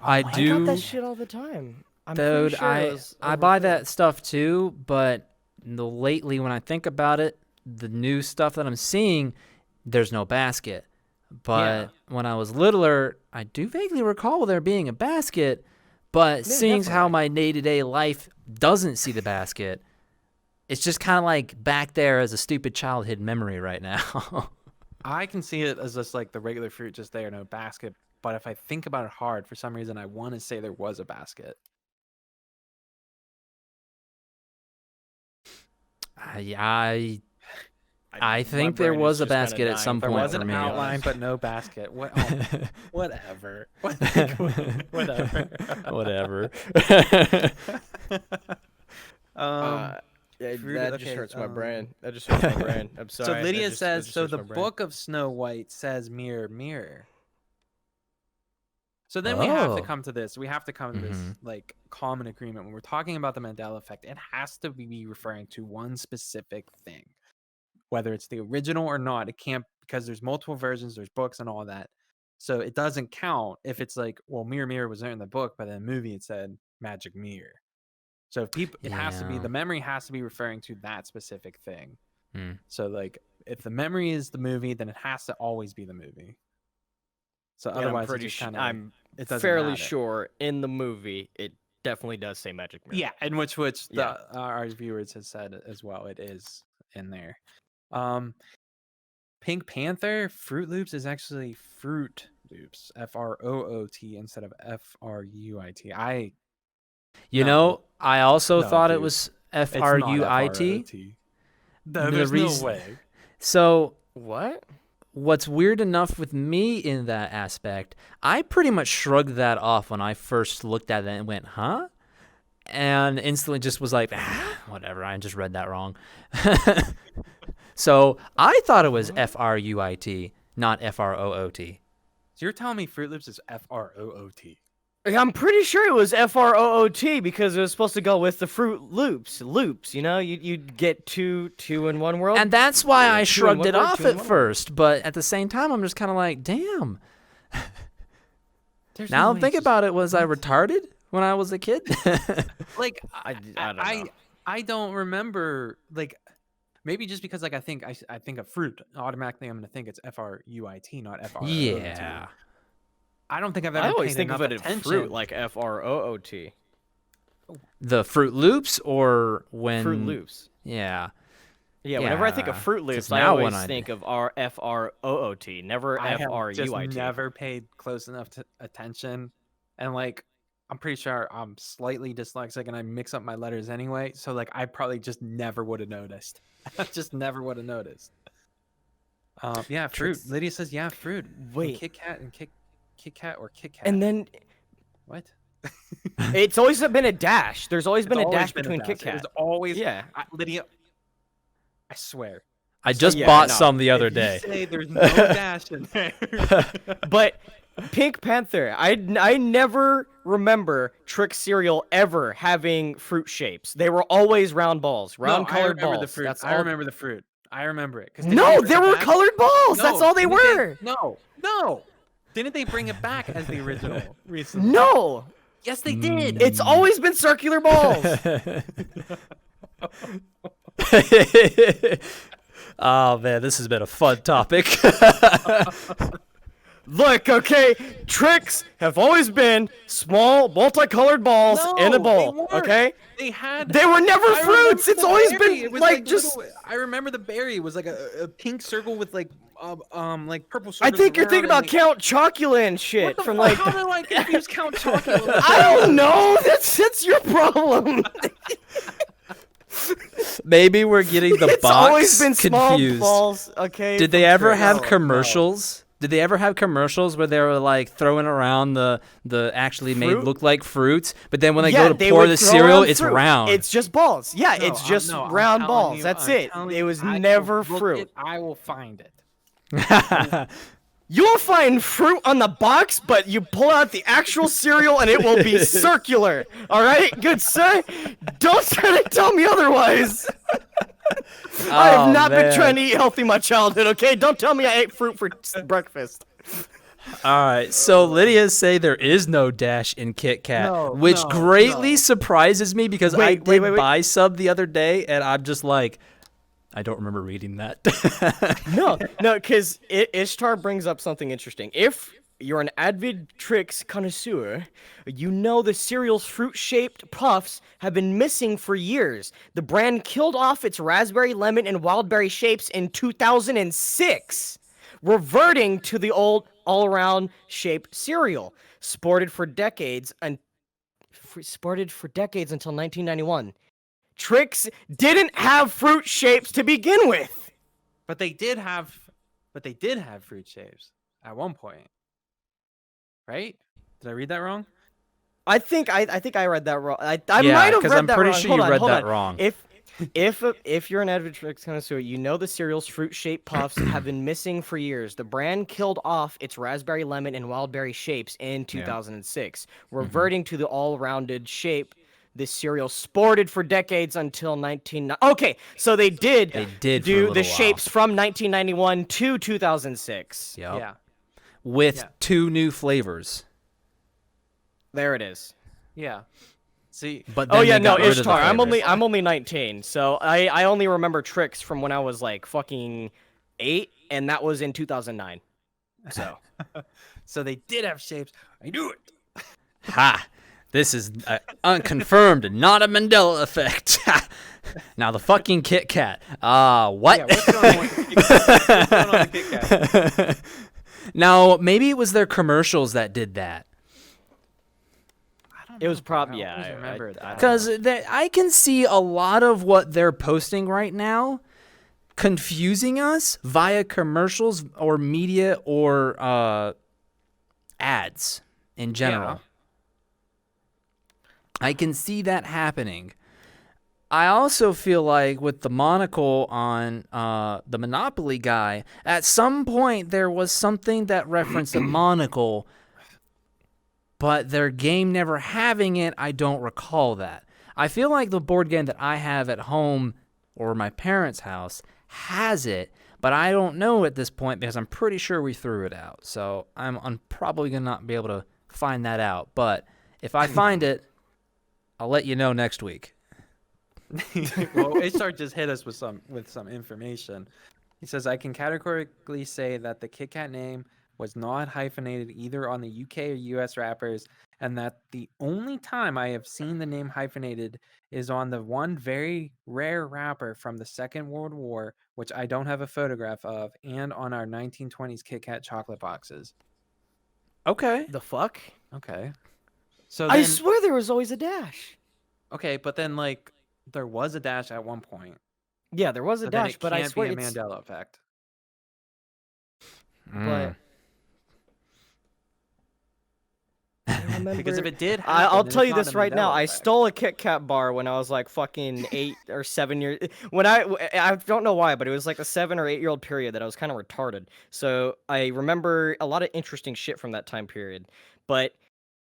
I I got that do, shit all the time. I'm dude. pretty sure it was I over buy food. that stuff too, but lately, when I think about it, the new stuff that I'm seeing, there's no basket. But when I was littler, I do vaguely recall there being a basket. But seeing how definitely. my day-to-day life doesn't see the basket, it's just kind of like back there as a stupid childhood memory right now. I can see it as just like the regular fruit just there, no basket. But if I think about it hard, for some reason, I want to say there was a basket. I think there brain is was a just kinda basket at dying some There to point was for an me. outline, but no basket. What? Whatever. Whatever. Whatever. um, Yeah, fruit- that just okay, hurts my brain. That just hurts my brain. I'm so sorry. Lydia that says, just so hurts the my brain. book of Snow White says mirror, mirror. So then we have to Oh. come to this. We have to come to this Mhm. like common agreement when we're talking about the Mandela effect. It has to be referring to one specific thing, whether it's the original or not. It can't, because there's multiple versions, there's books and all that. So it doesn't count if it's like, well, mirror, mirror was there in the book, but in the movie it said magic mirror. So if people, it has to be, Yeah. the memory has to be referring to that specific thing. Mm. So like, if the memory is the movie, then it has to always be the movie. So And otherwise, it just kind of, I'm it doesn't fairly matter. sure in the movie it definitely does say magic mirror. Yeah, and which Yeah. our viewers have said as well. It is in there. Pink Panther Fruit Loops is actually Fruit Loops, Fruot instead of Fruit. You No. know, I also No, thought it dude. was It's not Fruit. Fruit. No, The there's reason- no way. So What? what's weird enough with me in that aspect, I pretty much shrugged that off when I first looked at it and went, huh? And instantly just was like, whatever, I just read that wrong. So I thought it was Fruit, not Froot. So you're telling me Fruit Loops is Fruot? I'm pretty sure it was Fruot because it was supposed to go with the Fruit Loops. Loops, you know, you'd get two in one world. And that's why I Two in shrugged one it word, off two in at one word. first. But at the same time, I'm just kind of like, damn. There's Now no I'm way thinking it's about it. Was I what? retarded when I was a kid? Like I don't know. I don't remember, like, maybe just because like I think of fruit automatically, I'm gonna think it's Fruit, not Fruot. Yeah. I don't think I've ever I always paid think enough of it as attention. fruit, like Froot. The Fruit Loops or when Fruit Loops. Yeah. Yeah, whenever I think of Yeah, Fruit 'cause Loops, I now when always I- think of Fruot, never I have just Fruit. never paid close enough attention, and like I'm pretty sure I'm slightly dyslexic and I mix up my letters anyway. So like I probably just never would have noticed. I just never would have noticed. Yeah, fruit. Tricks. Lydia says yeah, fruit. Wait. And Kit Kat and Kit Kat or Kit Kat. And then what? it's always been a dash. There's always been It's a always dash been between dash. Kit It was Kat. always Yeah. Lydia. I swear. I just yeah, bought no. some the other If you day. say there's no dash in there. But Pink Panther, I never remember Trick cereal ever having fruit shapes. They were always round balls, round I colored remember balls. the fruit. That's I all. remember the fruit. I remember it. 'Cause No, didn't they there bring were it back? colored balls. That's No, all they didn't were. No. Didn't they bring it back as the original recently? No, Yes, they did. it's always been circular balls. Oh man, this has been a fun topic. Look, okay, tricks have always been small, multicolored balls in a No, bowl. they weren't. Okay, They had. they were never I remember fruits. It's the always berry. been It was like just. little- I remember the berry. It was like a pink circle with like purple I circles. think you're around thinking and, about like, Count Chocula and shit what the from fuck? like. How did I confuse Count Chocula? with I don't know. That's your problem. Maybe we're getting the It's box always been small confused. balls. Okay. Did they from ever Tricks. have No, commercials? Did they ever have commercials where they were like throwing around the actually made Fruit? look like fruits, but then when they Yeah, go to they pour would the throw cereal, around it's fruit. round. It's just balls. Yeah, No, it's just I'm round telling balls. you, That's I'm it. telling It you, was I will never look fruit. it, I will find it. You'll find fruit on the box, but you pull out the actual cereal and it will be circular. All right, good sir? Don't try to tell me otherwise. I have Oh, not been man. trying to eat healthy my childhood, okay? Don't tell me I ate fruit for breakfast. All right, so Lydia say there is no dash in Kit Kat, No, which no, greatly no. surprises me because I Wait, did wait. buy sub the other day, and I'm just like, I don't remember reading that. No, because Ishtar brings up something interesting. If you're an avid tricks connoisseur, you know the cereal's fruit-shaped puffs have been missing for years. The brand killed off its raspberry, lemon, and wildberry shapes in 2006, reverting to the old all-around shape cereal, sported for decades until 1991. Trix didn't have fruit shapes to begin with. But they did have fruit shapes at one point, right? Did I read that wrong? I think I read that wrong. I Yeah, might have 'cause read I'm that pretty wrong. sure you read Hold that on. wrong. If you're an avid tricks connoisseur, you know the cereal's fruit-shaped puffs have been missing for years. The brand killed off its raspberry, lemon, and wildberry shapes in 2006, reverting to the all-rounded shape this cereal sported for decades until 19. Okay, so they did They did for a do the little while. shapes from 1991 to 2006. Yep. Yeah. With Yeah. 2 new flavors. There it is. Yeah. See, But Oh then yeah, they no, got rid of the Ishtar. flavors. I'm only 19, so I only remember tricks from when I was like fucking 8, and that was in 2009. So so they did have shapes. I knew it. Ha! This is unconfirmed, not a Mandela effect. Now the fucking Kit Kat. What? Yeah, what's going on with the Kit Kat? What's going on with the Kit Kat? Now maybe it was their commercials that did that. I don't it was know, probably I always remember that. Because I can see a lot of what they're posting right now confusing us via commercials or media or ads in general. I can see that happening. I also feel like with the monocle on the Monopoly guy, at some point there was something that referenced a monocle, but their game never having it, I don't recall that. I feel like the board game that I have at home or my parents' house has it, but I don't know at this point because I'm pretty sure we threw it out. So I'm probably going to not be able to find that out. But if I find it, I'll let you know next week. Well, HR just hit us with some information. He says, I can categorically say that the Kit Kat name was not hyphenated either on the UK or US wrappers, and that the only time I have seen the name hyphenated is on the one very rare wrapper from the Second World War, which I don't have a photograph of, and on our 1920s Kit Kat chocolate boxes. Okay. the fuck? Okay. So I then, swear there was always a dash. okay, but then like there was a dash at one point. Yeah, there was a So then dash, it but I can't swear be a it's. Mandela effect. But I remember. Because if it did happen, I'll then tell it's you not this a right now. Mandela I effect. stole a Kit Kat bar when I was like fucking 8 or 7 years. When I don't know why, but it was like a 7 or 8-year-old period that I was kind of retarded. So I remember a lot of interesting shit from that time period. But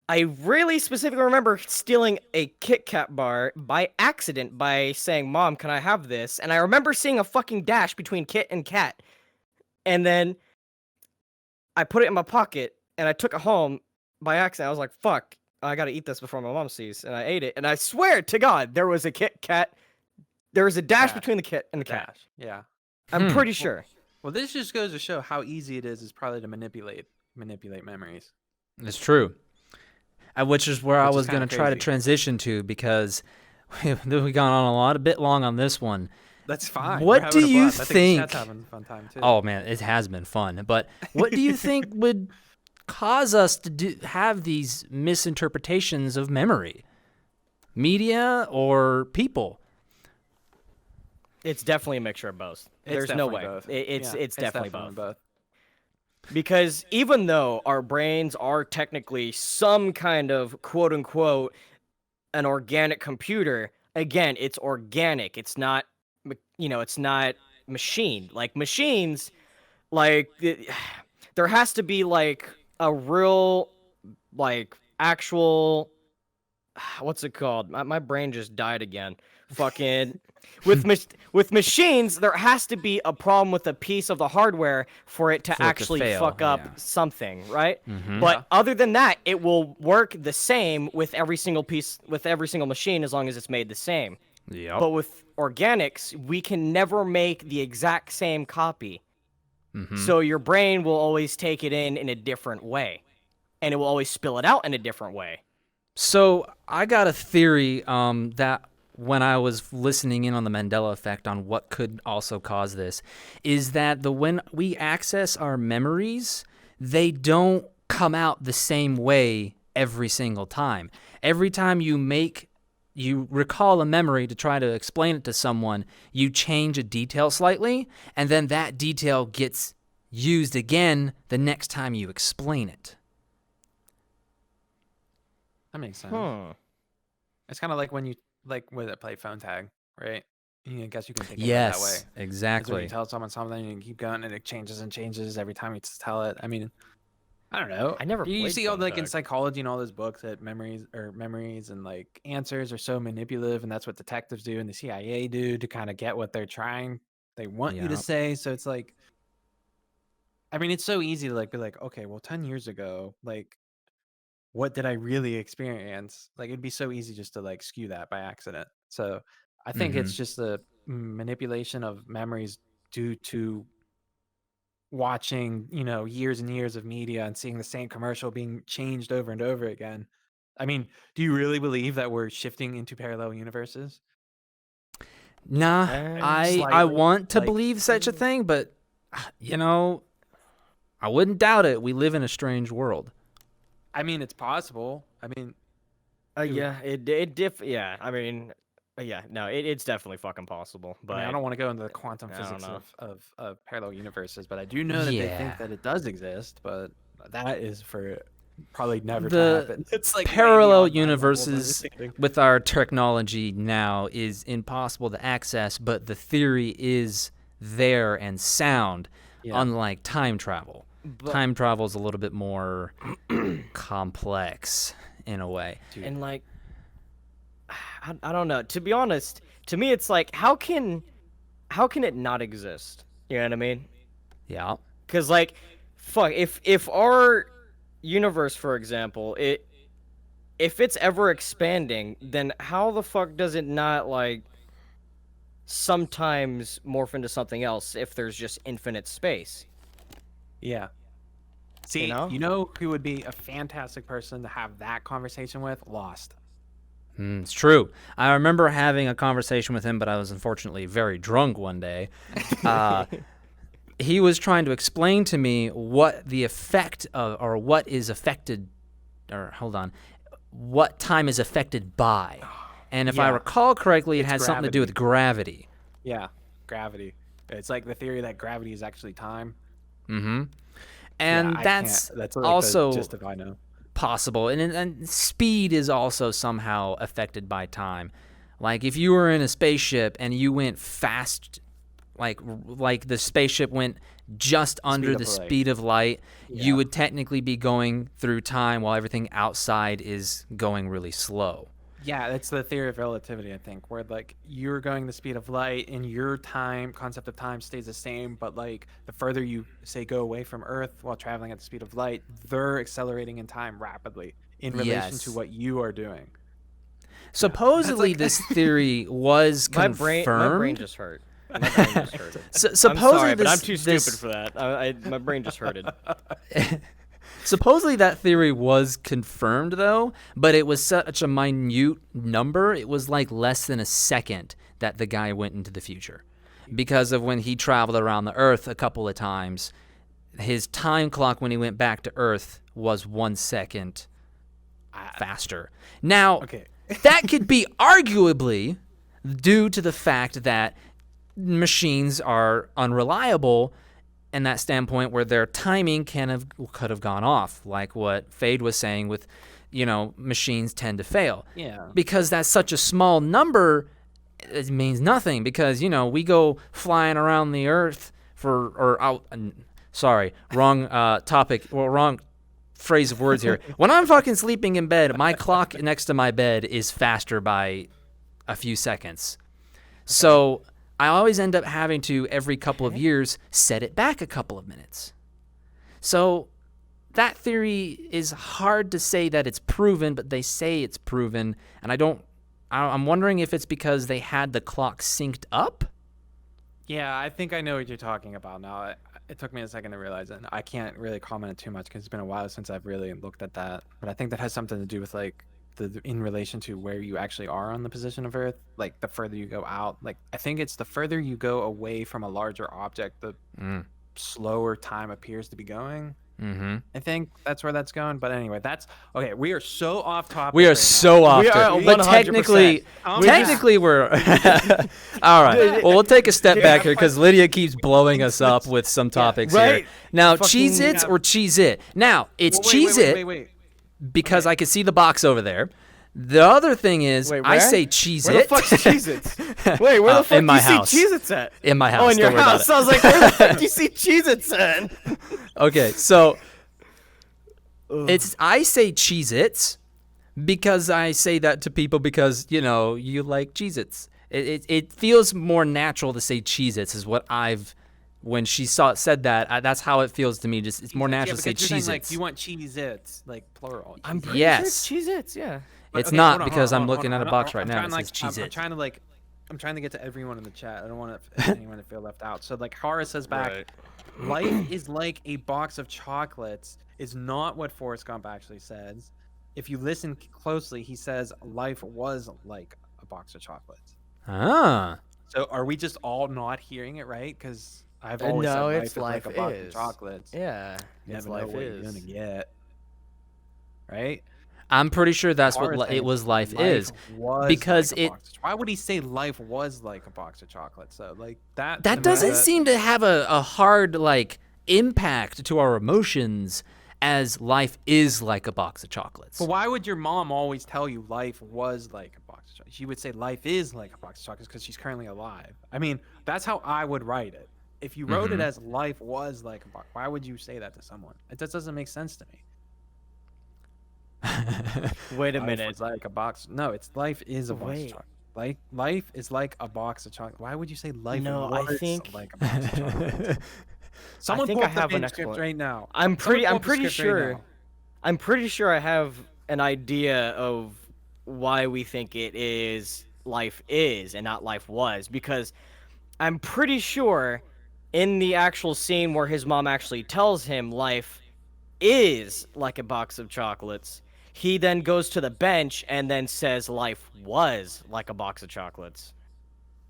I really specifically remember stealing a Kit Kat bar by accident by saying, "Mom, can I have this?" And I remember seeing a fucking dash between Kit and Kat. And then I put it in my pocket and I took it home by accident. I was like, fuck, I gotta eat this before my mom sees. And I ate it. And I swear to God, there was a Kit Kat. There was a dash Dash. between the Kit and the Kat. Dash. Yeah. I'm pretty sure. Well, this just goes to show how easy it is probably to manipulate memories. It's true. Which is where I Which is was going to kinda try to crazy. transition to because we gone on a bit long on this one. That's fine. What We're having do a you blast. I think think- the chat's having a fun time too. Oh man, it has been fun. But what do you think would cause us to have these misinterpretations of memory? Media or people? It's definitely a mixture of both. It's There's no definitely way. both. It's Yeah, it's definitely both. both. Because even though our brains are technically some kind of quote unquote an organic computer, again, it's organic. It's not, it's not machine. Like machines, like there has to be like a real, like actual, what's it called? My brain just died again. fucking with machines, there has to be a problem with a piece of the hardware for it to For it to actually fail, fuck up yeah. something, right? Mhm. But other than that, it will work the same with every single piece, with every single machine, as long as it's made the same. Yep. But with organics, we can never make the exact same copy. Mhm. So your brain will always take it in a different way, and it will always spill it out in a different way. So I got a theory that when I was listening in on the Mandela effect on what could also cause this, is that when we access our memories, they don't come out the same way every single time. Every time you recall a memory to try to explain it to someone, you change a detail slightly, and then that detail gets used again the next time you explain it. That makes sense. It's kind of like when you play phone tag, right? I guess you can think of it that way. Yes, 'Cause when exactly. you tell someone something and you keep going and it changes and changes every time you tell it. I mean, I don't know. I never You played see all phone like in tag. psychology and all those books that memories and like answers are so manipulative, and that's what detectives do and the CIA do to kind of get what they want you to Yeah. say. So it's like, I mean, it's so easy to like be like, okay, well, 10 years ago, like, what did I really experience? Like, it'd be so easy just to like skew that by accident. So I think Mm-hmm. it's just the manipulation of memories due to watching, years and years of media and seeing the same commercial being changed over and over again. I mean, do you really believe that we're shifting into parallel universes? Nah, I Slightly, want to like, believe such a thing, but you know, I wouldn't doubt it. We live in a strange world. I mean, it's possible. I mean, It would- Yeah, yeah, I mean, yeah, no, it's definitely fucking possible. But I don't want to go into the quantum I don't physics know. of parallel universes, but I do know that they think Yeah. that it does exist, but that is for probably never to The happen. It's like way parallel beyond my level of universes understanding. with our technology now is impossible to access, but the theory is there and sound, Yeah. unlike time travel. But Time travel is a little bit more complex in a way. Dude. and like, I don't know. To be honest, to me, it's like, how can it not exist? You know what I mean? Yeah. Because like, fuck, if our universe, for example, if it's ever expanding, then how the fuck does it not like sometimes morph into something else if there's just infinite space? Yeah. See, know? who would be a fantastic person to have that conversation with? Lost. It's true. I remember having a conversation with him, but I was unfortunately very drunk one day. He was trying to explain to me what the effect of, or what is affected, or hold on, what time is affected by. And if I Yeah. recall correctly, it It's had something to do with gravity. Yeah, gravity. It's like the theory that gravity is actually time. Mm-hmm. And Yeah, I that's can't. That's like also the gist of I know. possible. And speed is also somehow affected by time. Like if you were in a spaceship and you went fast, like the spaceship went just under of the light. speed of light, Yeah. you would technically be going through time while everything outside is going really slow. Yeah, that's the theory of relativity, I think, where like you're going the speed of light and your concept of time stays the same, but like the further you say go away from Earth while traveling at the speed of light, they're accelerating in time rapidly in relation to Yes. what you are doing. Supposedly, this theory was My confirmed. brain just hurt. My brain just hurted. So, I'm supposedly, sorry, but I'm this- too this- stupid for that. My brain just hurted. Supposedly that theory was confirmed though, but it was such a minute number. It was like less than a second that the guy went into the future. Because of when he traveled around the Earth a couple of times, his time clock when he went back to Earth was 1 second faster. Now, Okay. that could be arguably due to the fact that machines are unreliable in that standpoint where their timing could have gone off, like what Fade was saying with, machines tend to fail. Yeah. Because that's such a small number, it means nothing because, we go flying around the earth sorry, wrong topic, well, wrong phrase of words here. When I'm fucking sleeping in bed, my clock next to my bed is faster by a few seconds. So I always end up having to, every couple of years, set it back a couple of minutes. So that theory is hard to say that it's proven, but they say it's proven. And I'm wondering if it's because they had the clock synced up. Yeah, I think I know what you're talking about now. It took me a second to realize it. I can't really comment it too much because it's been a while since I've really looked at that. But I think that has something to do with like in relation to where you actually are on the position of Earth. Like the further you go out, like I think it's the further you go away from a larger object, the slower time appears to be going. I think that's where that's going. But anyway, that's okay. We are so off topic. We are so off We are topic. But 100%. technically we're all right. Well, we'll take a step back here because Lydia keeps blowing us up with some topics right. here. Now, Fucking- Cheez-Its or Cheez-It? Now, it's Cheez-It Wait. because I can see the box over there. The other thing is, Wait, I where? say Where the Cheez-It. fuck's Cheez-Its? Wait, where the fuck in my do you house. see Cheez-Its at? In my house. Oh, in your Don't worry about house. it. I was like, where the fuck do you see Cheez-Its at? Okay, so I say Cheez-Its because I say that to people because, you know, you like Cheez-Its. It feels more natural to say Cheez-Its is what when she said that, that's how it feels to me. Just it's more natural to say because you're saying, Cheez-Its. like you want Cheez-Its, like plural. I'm pretty Yes. sure it's Cheez-Its, yeah. It's Okay, not hold on, because hold I'm on, looking hold at on, a box I'm right now. trying, It says I'm Cheez-It. I'm trying to get to everyone in the chat. I don't want anyone to feel left out. So like Hara says back, life is like a box of chocolates is not what Forrest Gump actually says. If you listen closely, he says life was like a box of chocolates. Ah. So are we just all not hearing it right? Because I've always No, said it's life is like a box is. of chocolates. Yeah, You it's never know life what is. you're gonna get. Right? I'm pretty sure that's Hara's what saying it was life life is. was because like a it- box of- why would he say life was like a box of chocolates? So like that. to That me, doesn't seem to have a hard like impact to our emotions as life is like a box of chocolates. But why would your mom always tell you life was like a box of chocolates? She would say life is like a box of chocolates because she's currently alive. I mean, that's how I would write it. If you wrote it as life was like a box, why would you say that to someone? It just doesn't make sense to me. Wait a Life minute. was like a box. No, it's life is a box of Wait. chocolate. Life is like a box of chocolate. Why would you say life No, I was think- like a box of chocolate? Someone think pull I up the have an manuscript explanation. right now. I'm pretty Someone pull up the script right sure. now. I'm pretty sure I have an idea of why we think it is life is and not life was, because I'm pretty sure in the actual scene where his mom actually tells him life is like a box of chocolates, he then goes to the bench and then says life was like a box of chocolates.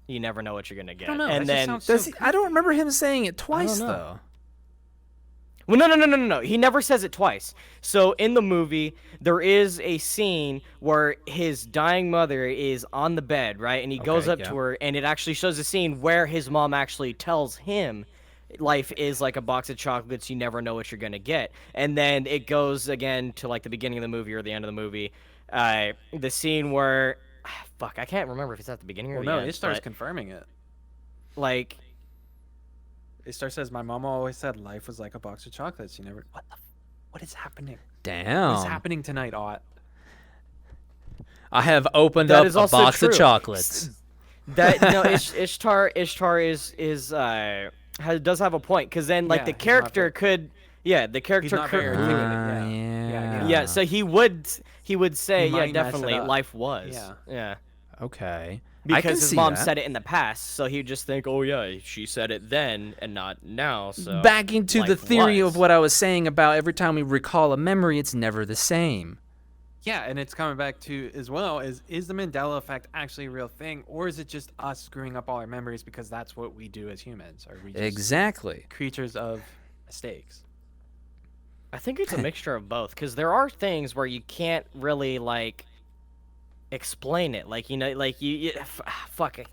You never know what you're gonna get. don't know, And that just then sounds I don't remember him saying it twice know. though. Well, no. He never says it twice. So in the movie, there is a scene where his dying mother is on the bed, right? And he goes Okay, up yeah. to her, and it actually shows a scene where his mom actually tells him, life is like a box of chocolates, you never know what you're gonna get. And then it goes again to like the beginning of the movie or the end of the movie. The scene where, fuck, I can't remember if it's at the beginning or Well, the no, end. Ishtar's but, confirming it. like, Ishtar says, "My mama always said life was like a box of chocolates. You never." What is happening? Damn. What is happening tonight, Ott? I have opened That up is a also box of true. chocolates. that no Ishtar does have a point, because then like Yeah, the he's not character very- could the character not could very articulate. yeah. yeah, so he would say He yeah, might mess it definitely up. life was Yeah. Okay. I can because his see mom that. said it in the past, so he'd just think, oh yeah, she said it then and not now. So Back into the life theory was. of what I was saying about every time we recall a memory, it's never the same. Yeah, and it's coming back to as well is the Mandela effect actually a real thing, or is it just us screwing up all our memories because that's what we do as humans? Are we just Exactly. creatures of mistakes? I think it's a mixture of both, because there are things where you can't really like explain it, like like fuck it.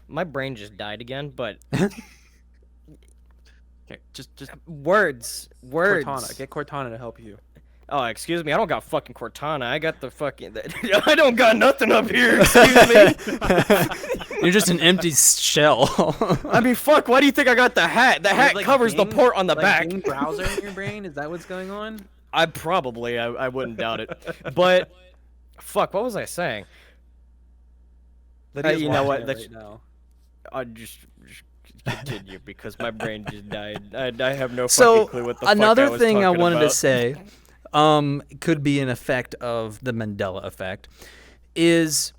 My brain just died again, but Okay, just words Cortana, get Cortana to help you. Oh, excuse me, I don't got fucking Cortana. I got the fucking I don't got nothing up here. Excuse me. You're just an empty shell. I mean, fuck. Why do you think I got the hat? The You have, hat like, covers the Bing- port on the like back. Bing browser in your brain? Is that what's going on? I wouldn't doubt it. But fuck, what was I saying? Lydia's You know watching what? it That's right now. I just continue because my brain just died. I have no So fucking clue what the fuck I another was thing I talking wanted to about. say, could be an effect of the Mandela effect, is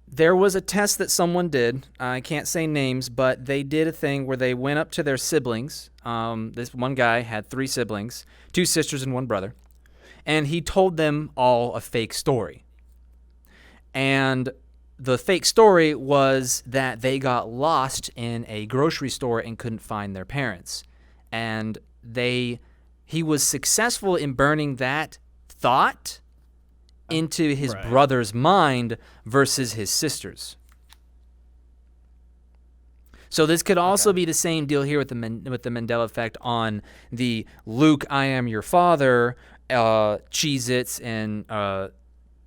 there was a test that someone did. I can't say names, but they did a thing where they went up to their siblings. This one guy had 3 siblings, 2 sisters and 1 brother, and he told them all a fake story. And the fake story was that they got lost in a grocery store and couldn't find their parents. And he was successful in burning that thought into his Right. brother's mind versus his sister's. So this could also be the same deal here with the Mandela effect on the Luke, I am your father, Cheez-Its and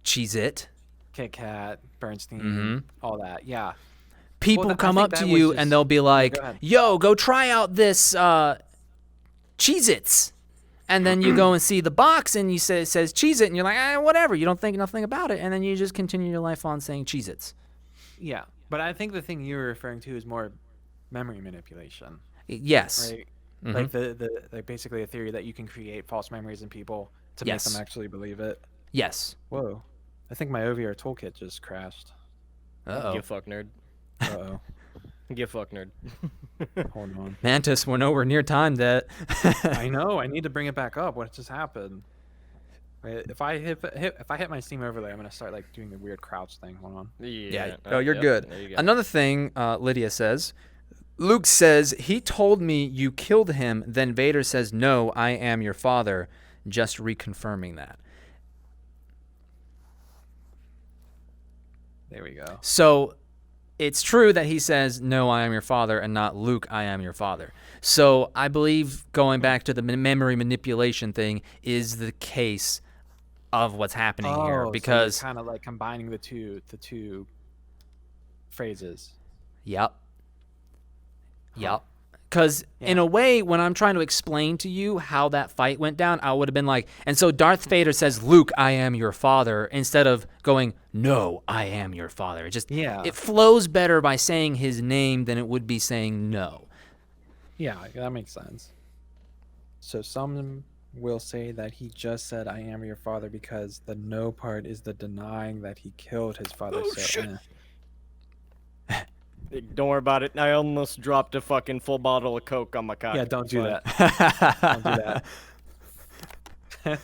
Cheez-It. Kit Kat, Bernstein, Mhm. all that. Yeah. People I come think up to that was you just- and they'll be Yeah, like, go ahead. yo, go try out this Cheez-Its. And then you go and see the box and it says Cheez-It and you're like, whatever. You don't think nothing about it. And then you just continue your life on saying Cheez-Its. Yeah, but I think the thing you were referring to is more memory manipulation, Yes. right? Mhm. Like like basically a theory that you can create false memories in people to make Yes. them actually believe it. Yes. Whoa, I think my OVR toolkit just crashed. Uh-oh. Get fucked, nerd. Uh-oh. Get fucked, nerd. Hold on. Mantis, we're nowhere near time that. I know. I need to bring it back up. What just happened? Wait, if I hit my Steam overlay, I'm gonna start like doing the weird crouch thing. Hold on. Yeah. Oh, you're yep, good. there you go. Another thing, Lydia says, Luke says, he told me you killed him. Then Vader says, no, I am your father. Just reconfirming that. There we go. So it's true that he says, no, I am your father, and not Luke, I am your father. So I believe going back to the memory manipulation thing is the case of what's happening here, because kind of like combining the two phrases. Yep. Because in a way, when I'm trying to explain to you how that fight went down, I would have been like, and so Darth Vader says, Luke, I am your father, instead of going, no, I am your father. It just, it flows better by saying his name than it would be saying no. Yeah, that makes sense. So some will say that he just said, I am your father, because the no part is the denying that he killed his father. Oh, shit. Don't worry about it. I almost dropped a fucking full bottle of Coke on my cock. Yeah, don't It's do fine. that. Don't do that.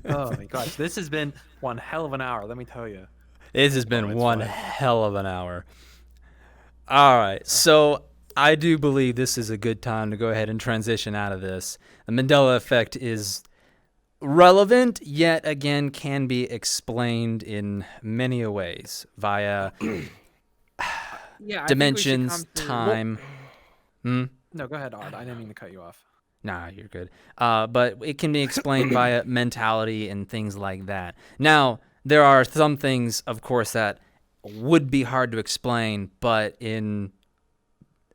Oh my gosh, this has been one hell of an hour, let me tell you. This has been it's one fine. hell of an hour. All right, so I do believe this is a good time to go ahead and transition out of this. The Mandela effect is relevant, yet again can be explained in many ways via Yeah, dimensions, time. No, go ahead, Odd. I didn't mean to cut you off. Nah, you're good. But it can be explained via mentality and things like that. Now, there are some things, of course, that would be hard to explain, but in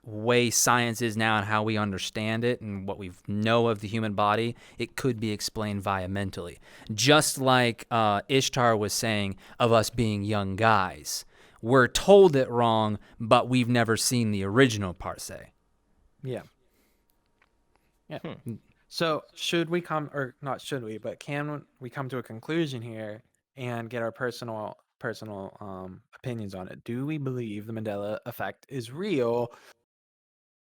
way science is now and how we understand it and what we know of the human body, it could be explained via mentally. Just like Ishtar was saying of us being young guys. We're told it wrong, but we've never seen the original per se. Yeah. So should we come, or not should we, but can we come to a conclusion here and get our personal opinions on it? Do we believe the Mandela effect is real,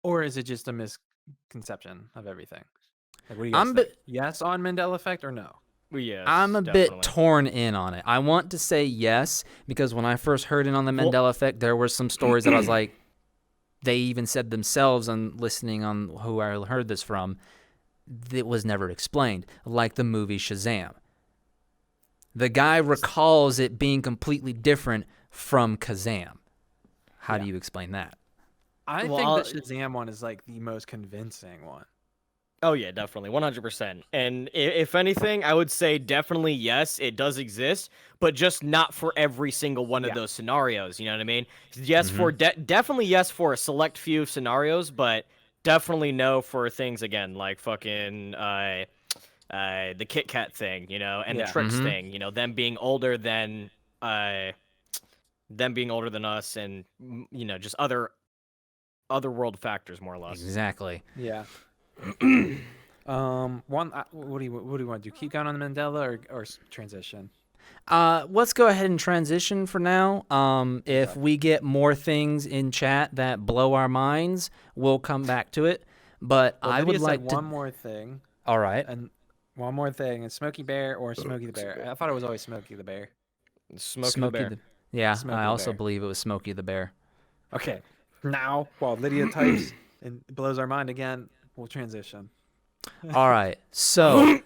or is it just a misconception of everything? Like, what do you guys think? Yes on Mandela effect or no? Yes, I'm a definitely. bit torn in on it. I want to say yes, because when I first heard it on the Mandela effect, there were some stories that I was like, they even said themselves on listening on who I heard this from, it was never explained, like the movie Shazam. The guy recalls it being completely different from Kazam. How do you explain that? I think the Shazam one is like the most convincing one. Oh yeah, definitely, 100%. And if anything, I would say definitely yes, it does exist, but just not for every single one of those scenarios. You know what I mean? Yes, for definitely yes for a select few scenarios, but definitely no for things again like fucking the Kit Kat thing, you know, and the tricks thing. You know, them being older than them being older than us, and just other world factors, more or less. Exactly. Yeah. One. What do you want to do? Keep going on the Mandela or transition? Let's go ahead and transition for now. If Okay. we get more things in chat that blow our minds, we'll come back to it. But Well, I would Lydia said like to. one more thing, All right. and one more thing, and Smokey Bear or Smokey the Bear. I thought it was always Smokey the Bear. Smokey the Bear. Yeah, I Smokey the also Bear. believe it was Smokey the Bear. Okay. Now, while Lydia types and blows our mind again, we'll transition. All right. So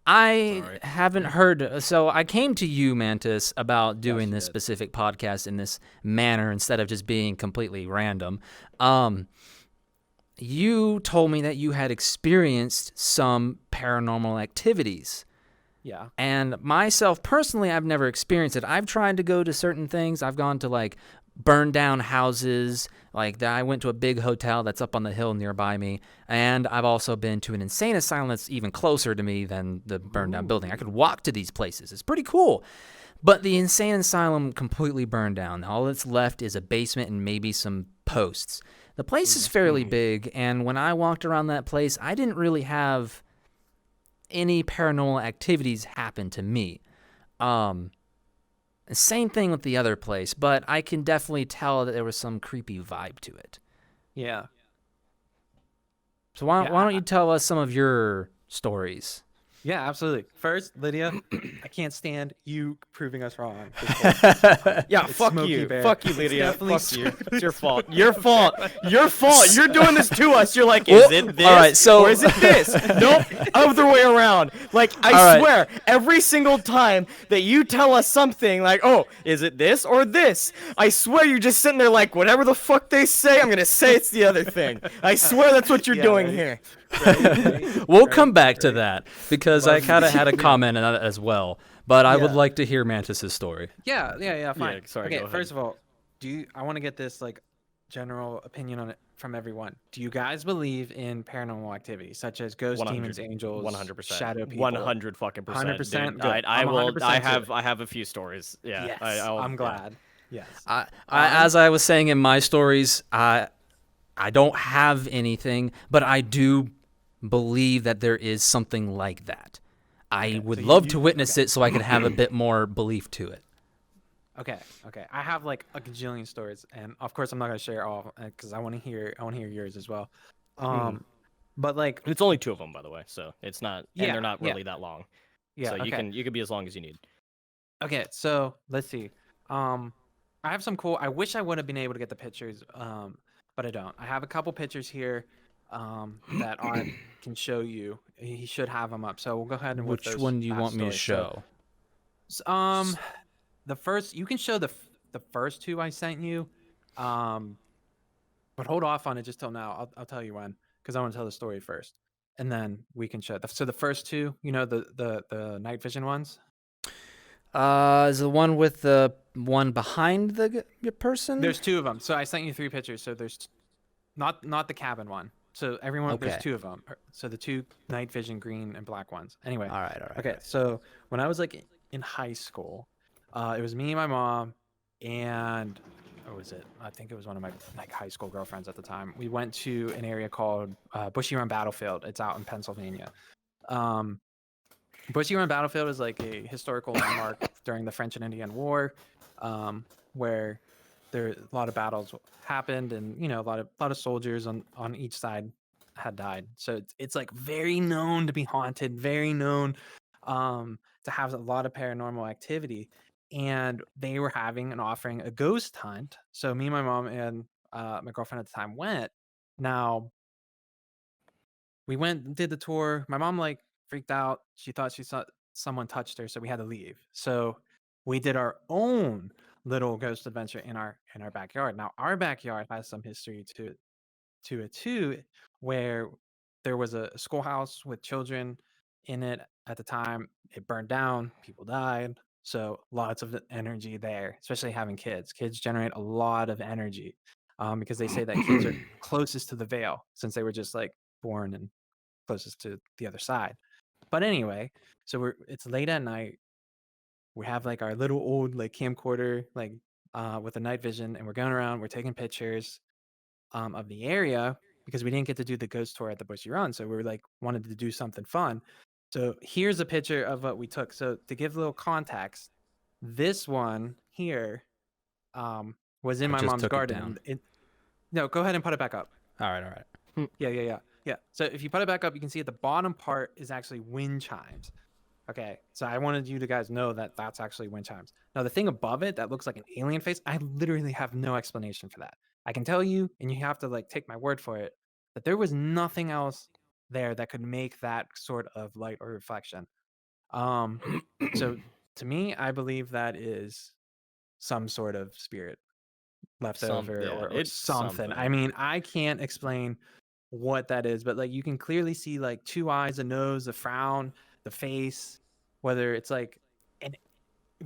I Sorry. haven't heard. So I came to you, Mantis, about doing you this did. specific podcast in this manner instead of just being completely random. You told me that you had experienced some paranormal activities. Yeah. And myself personally, I've never experienced it. I've tried to go to certain things. I've gone to like burn down houses. Like I went to a big hotel that's up on the hill nearby me. And I've also been to an insane asylum that's even closer to me than the burned down building. I could walk to these places. It's pretty cool. But the insane asylum completely burned down. All that's left is a basement and maybe some posts. The place is fairly big. And when I walked around that place, I didn't really have any paranormal activities happen to me. Same thing with the other place, but I can definitely tell that there was some creepy vibe to it. Yeah. So why Yeah, don't you tell us some of your stories? Yeah, absolutely. First, Lydia, I can't stand you proving us wrong. Yeah, It's fuck Smokey you. Bear. Fuck you, It's Lydia. definitely Fuck you. It's your fault. Your fault. Your fault. You're doing this to us. You're like, Well, is it this? all right, so- or is it this? Nope. Other way around. Like, I All right. swear, every single time that you tell us something, like, oh, is it this or this? I swear you're just sitting there like, whatever the fuck they say, I'm gonna say it's the other thing. I swear that's what you're Yeah, doing right. here. We'll come back to that because I Love kind of you. had a comment on that as well. But I would Yeah. like to hear Mantis's story. Yeah, fine. Yeah, sorry, Okay, go ahead. first of all, I want to get this like general opinion on it from everyone. Do you guys believe in paranormal activity such as ghosts, 100, demons, angels, 100%, shadow people? 100 fucking percent, 100%? dude. Good. I I'm will. 100% I too. have a few stories. Yeah, Yes, I'll, I'm yeah. glad. Yes. As I was saying in my stories, I don't have anything, but I do believe that there is something like that. I would so love you- to witness it so I could have a bit more belief to it. Okay. I have like a gajillion stories, and of course I'm not gonna share all because I want to hear yours as well. But like, It's only 2 of them, by the way, so it's not, and Yeah, they're not yeah. really that long. yeah. So Okay. you can be as long as you need. Okay, so let's see. I have some cool. I wish I would have been able to get the pictures, but I don't. I have a couple pictures here, that I can show you. He should have them up. So we'll go ahead and with Which those one do you fast want me to stories. So, show? the first you can show the first 2 I sent you, but hold off on it just till now. I'll tell you when because I want to tell the story first, and then we can show. So the first 2, the night vision ones. Is the one with the one behind the person? There's 2 of them. So I sent you 3 pictures. So there's not the cabin one. So everyone, Okay. there's 2 of them. So the 2 night vision green and black ones. Anyway. All right. Okay. So when I was like in high school, it was me and my mom, and what was it? I think it was one of my like high school girlfriends at the time. We went to an area called Bushy Run Battlefield. It's out in Pennsylvania. Bushy Run Battlefield is like a historical landmark during the French and Indian War, where a lot of battles happened, and a lot of soldiers on each side had died. So it's like very known to be haunted, very known to have a lot of paranormal activity. And they were having and offering a ghost hunt. So me and my mom and my girlfriend at the time went. Now we went and did the tour. My mom like freaked out. She thought she saw someone touched her, so we had to leave. So we did our own little ghost adventure in our backyard. Now our backyard has some history to it too, where there was a schoolhouse with children in it at the time. It burned down, people died. So lots of energy there, especially having kids. Kids generate a lot of energy because they say that kids are closest to the veil since they were just like born and closest to the other side. But anyway, so it's late at night. we have like our little old like camcorder, like with a night vision, and we're going around, we're taking pictures of the area because we didn't get to do the ghost tour at the Bushy Run, so we were like wanted to do something fun. So here's a picture of what we took. So to give a little context, this one here was in I my just mom's took it garden. down. No, go ahead and put it back up. All right. Yeah. So if you put it back up, you can see at the bottom part is actually wind chimes. Okay, so I wanted you to guys know that that's actually wind chimes. Now the thing above it that looks like an alien face, I literally have no explanation for that. I can tell you, and you have to like take my word for it, that there was nothing else there that could make that sort of light or reflection. So to me, I believe that is some sort of spirit left over Yeah, or it's something. I something. mean, I can't explain what that is, but like you can clearly see like two eyes, a nose, a frown, the face, whether it's like an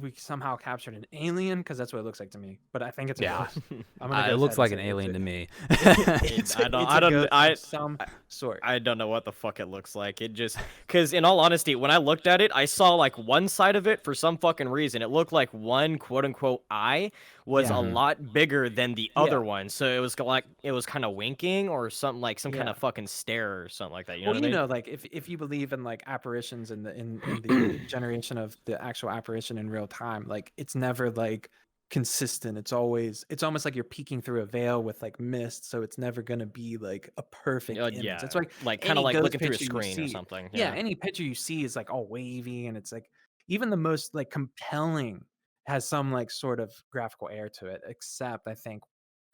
we somehow captured an alien because that's what it looks like to me. But I think it's a Yeah. ghost. I'm gonna It go looks ahead and like say an it's alien a, to me. it's I a, don't, it's I a don't, ghost of some I, sort. I don't know what the fuck it looks like. It just, because in all honesty, when I looked at it, I saw like one side of it for some fucking reason. It looked like one quote unquote eye was Yeah. a lot bigger than the Yeah. other one. So it was like, it was kind of winking or something like some kind Yeah. of fucking stare or something like that. You know Well, what you I mean? know, like if you believe in like apparitions in the generation of the actual apparition in real time, like it's never like consistent. It's almost like you're peeking through a veil with like mist, so it's never gonna be like a perfect image. Yeah. That's why Like kind of any like ghost looking through a picture you screen or see, something. yeah, Yeah. any picture you see is like all wavy, and it's like even the most like compelling has some like sort of graphical air to it. Except I think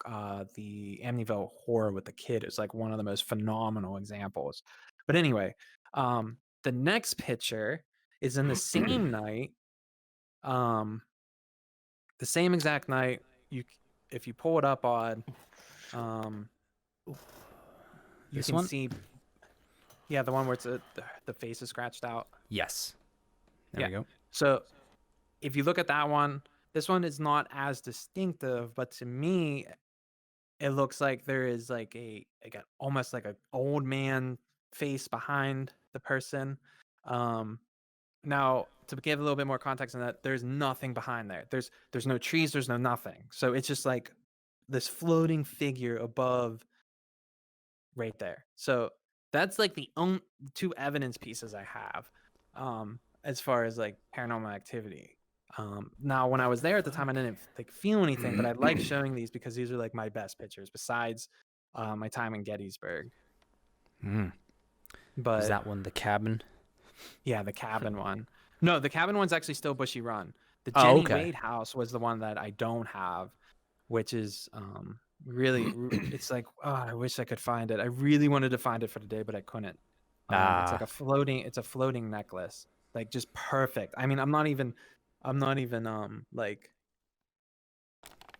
the Amityville horror with the kid is like one of the most phenomenal examples. But anyway, the next picture is in the same night, um, the same exact night. If you pull it up, Odd, um, you This can one? see, yeah, the one where the face is scratched out. Yes. There Yeah. we go. So if you look at that one, this one is not as distinctive, but to me, it looks like there is like almost like an old man face behind the person. Um, Now, to give a little bit more context on that, there's nothing behind there. There's no trees, there's no nothing. So it's just like this floating figure above right there. So that's like the only two evidence pieces I have as far as like paranormal activity. Now when I was there at the time I didn't like feel anything, but I like showing these because these are like my best pictures besides my time in Gettysburg. Mm. But Is that one the cabin? yeah, the cabin one. No, the cabin one's actually still Bushy Run. The Oh, Jenny okay. Wade house was the one that I don't have, which is really it's like I wish I could find it. I really wanted to find it for today, but I couldn't. It's like it's a floating necklace. Like just perfect. I mean, I'm not even like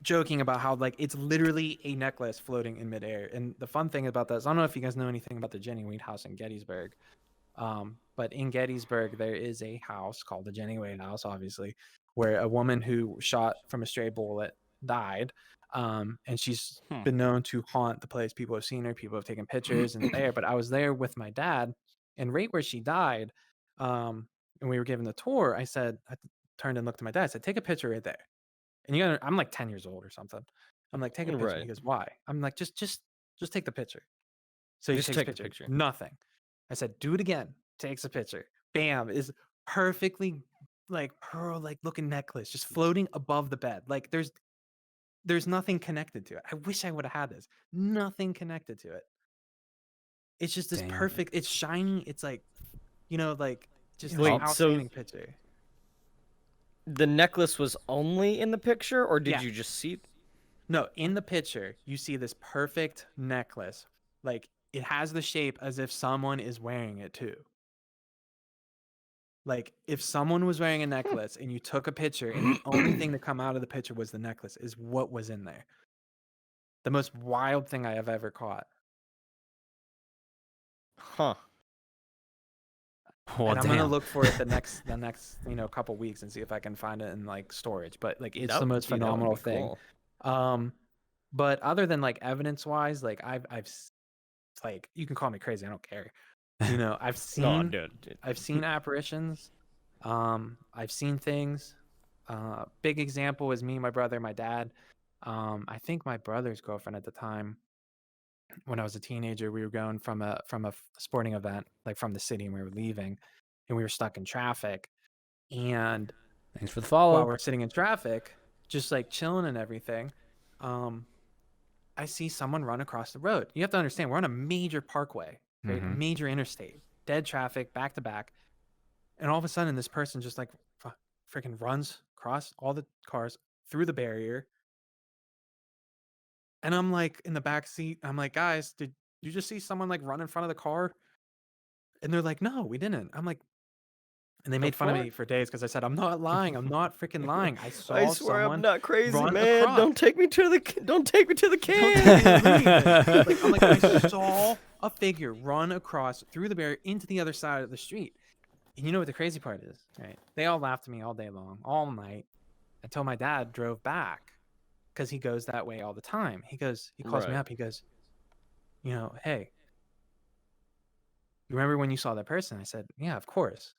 joking about how like it's literally a necklace floating in midair. And the fun thing about that is I don't know if you guys know anything about the Jenny Wade house in Gettysburg. But in Gettysburg, there is a house called the Jenny Wade House, obviously, where a woman who shot from a stray bullet died. And she's been known to haunt the place. People have seen her, people have taken pictures and there. But I was there with my dad, and right where she died, and we were given the tour, I turned and looked at my dad, I said, take a picture right there. And I'm like 10 years old or something. I'm like, take a picture. Right. He goes, why? I'm like, just take the picture. So he Just takes a take the picture. picture. Nothing. I said, do it again. Takes a picture. Bam, is perfectly like pearl like looking necklace just floating above the bed. Like there's nothing connected to it. I wish I would have had this. Nothing connected to it. It's just this Damn. perfect, it's shiny, it's like, like just this Wait, so outstanding picture. the necklace was only in the picture, or did Yeah. you just see? No, in the picture, you see this perfect necklace. Like it has the shape as if someone is wearing it too. Like if someone was wearing a necklace and you took a picture and the only thing that come out of the picture was the necklace is what was in there. The most wild thing I have ever caught. Huh. Well, And I'm gonna damn. look for it the next couple weeks and see if I can find it in like storage. But like it's the most phenomenal thing. But other than like evidence wise, like I've like you can call me crazy, I don't care. I've No, seen dude. I've seen apparitions. I've seen things. Big example was me, my brother, my dad. I think my brother's girlfriend at the time, when I was a teenager, we were going from a sporting event, like from the city, and we were leaving, and we were stuck in traffic. And Thanks for the while follow. we're sitting in traffic, just like chilling and everything, I see someone run across the road. You have to understand, we're on a major parkway, right? A Mhm. major interstate, dead traffic, back to back. And all of a sudden, this person just like freaking runs across all the cars through the barrier. And I'm like in the back seat. I'm like, guys, did you just see someone like run in front of the car? And they're like, no, we didn't. I'm like, and they The made fun of fuck? me for days because I said, I'm not lying. I'm not freaking lying. I I saw swear I'm someone not crazy, run man. across. Don't take me to the Don't can. take me to the can. Like, I'm like, I saw a figure run across through the barrier into the other side of the street. And you know what the crazy part is, right? They all laughed at me all day long, all night, until my dad drove back, because he goes that way all the time. He calls me Right. up. He goes, hey, you remember when you saw that person? I said, yeah, of course.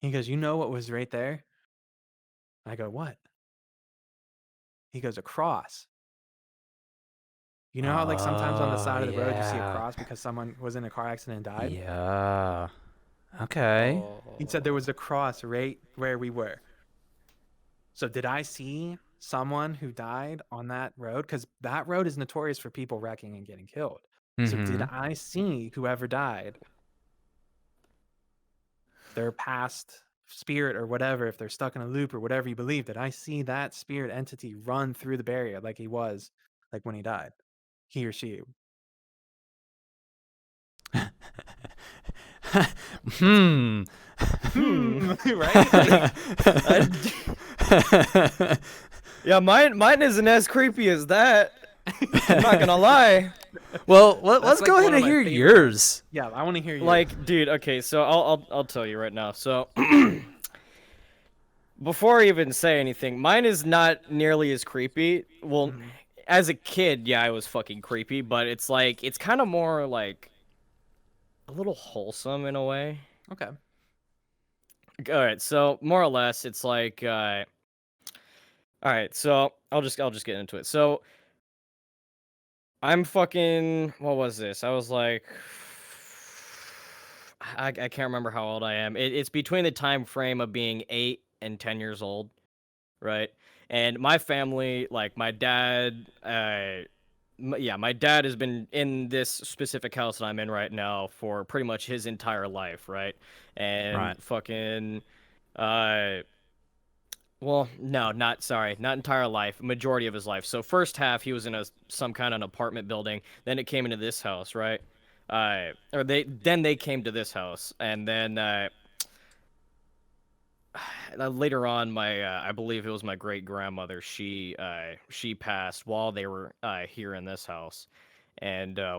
He goes, you know what was right there? I go, what? He goes, a cross. You know how like sometimes on the Oh, side of the road you see a yeah. cross because someone was in a car accident and died? Yeah. Okay. He said there was a cross right where we were. So did I see someone who died on that road? Because that road is notorious for people wrecking and getting killed. So did Mhm. I see whoever died, their past spirit or whatever, if they're stuck in a loop or whatever you believe, did I see that spirit entity run through the barrier like he was, like when he died? He or she. Hmm. Hmm. Right? Like, Yeah, mine isn't as creepy as that. I'm not gonna lie. Well, let's that's go like ahead one of and my hear favorite ones. yours. Yeah, I want to hear yours. Like, dude, okay, so I'll tell you right now. So before I even say anything, mine is not nearly as creepy. Well, Mhm. as a kid, yeah, I was fucking creepy, but it's like it's kind of more like a little wholesome in a way. Okay. All right, so more or less, it's like all right, so I'll just get into it. So I'm fucking what was this? I was like I can't remember how old I am. It's between the time frame of being 8 and 10 years old, right? And my family, like my dad, yeah, my dad has been in this specific house that I'm in right now for pretty much his entire life, right? And Right. fucking, uh, well, no, not entire life, majority of his life. So first half he was in some kind of an apartment building. Then it came into this house, right? Or they came to this house, and then later on, my I believe it was my great grandmother. She passed while they were here in this house, and uh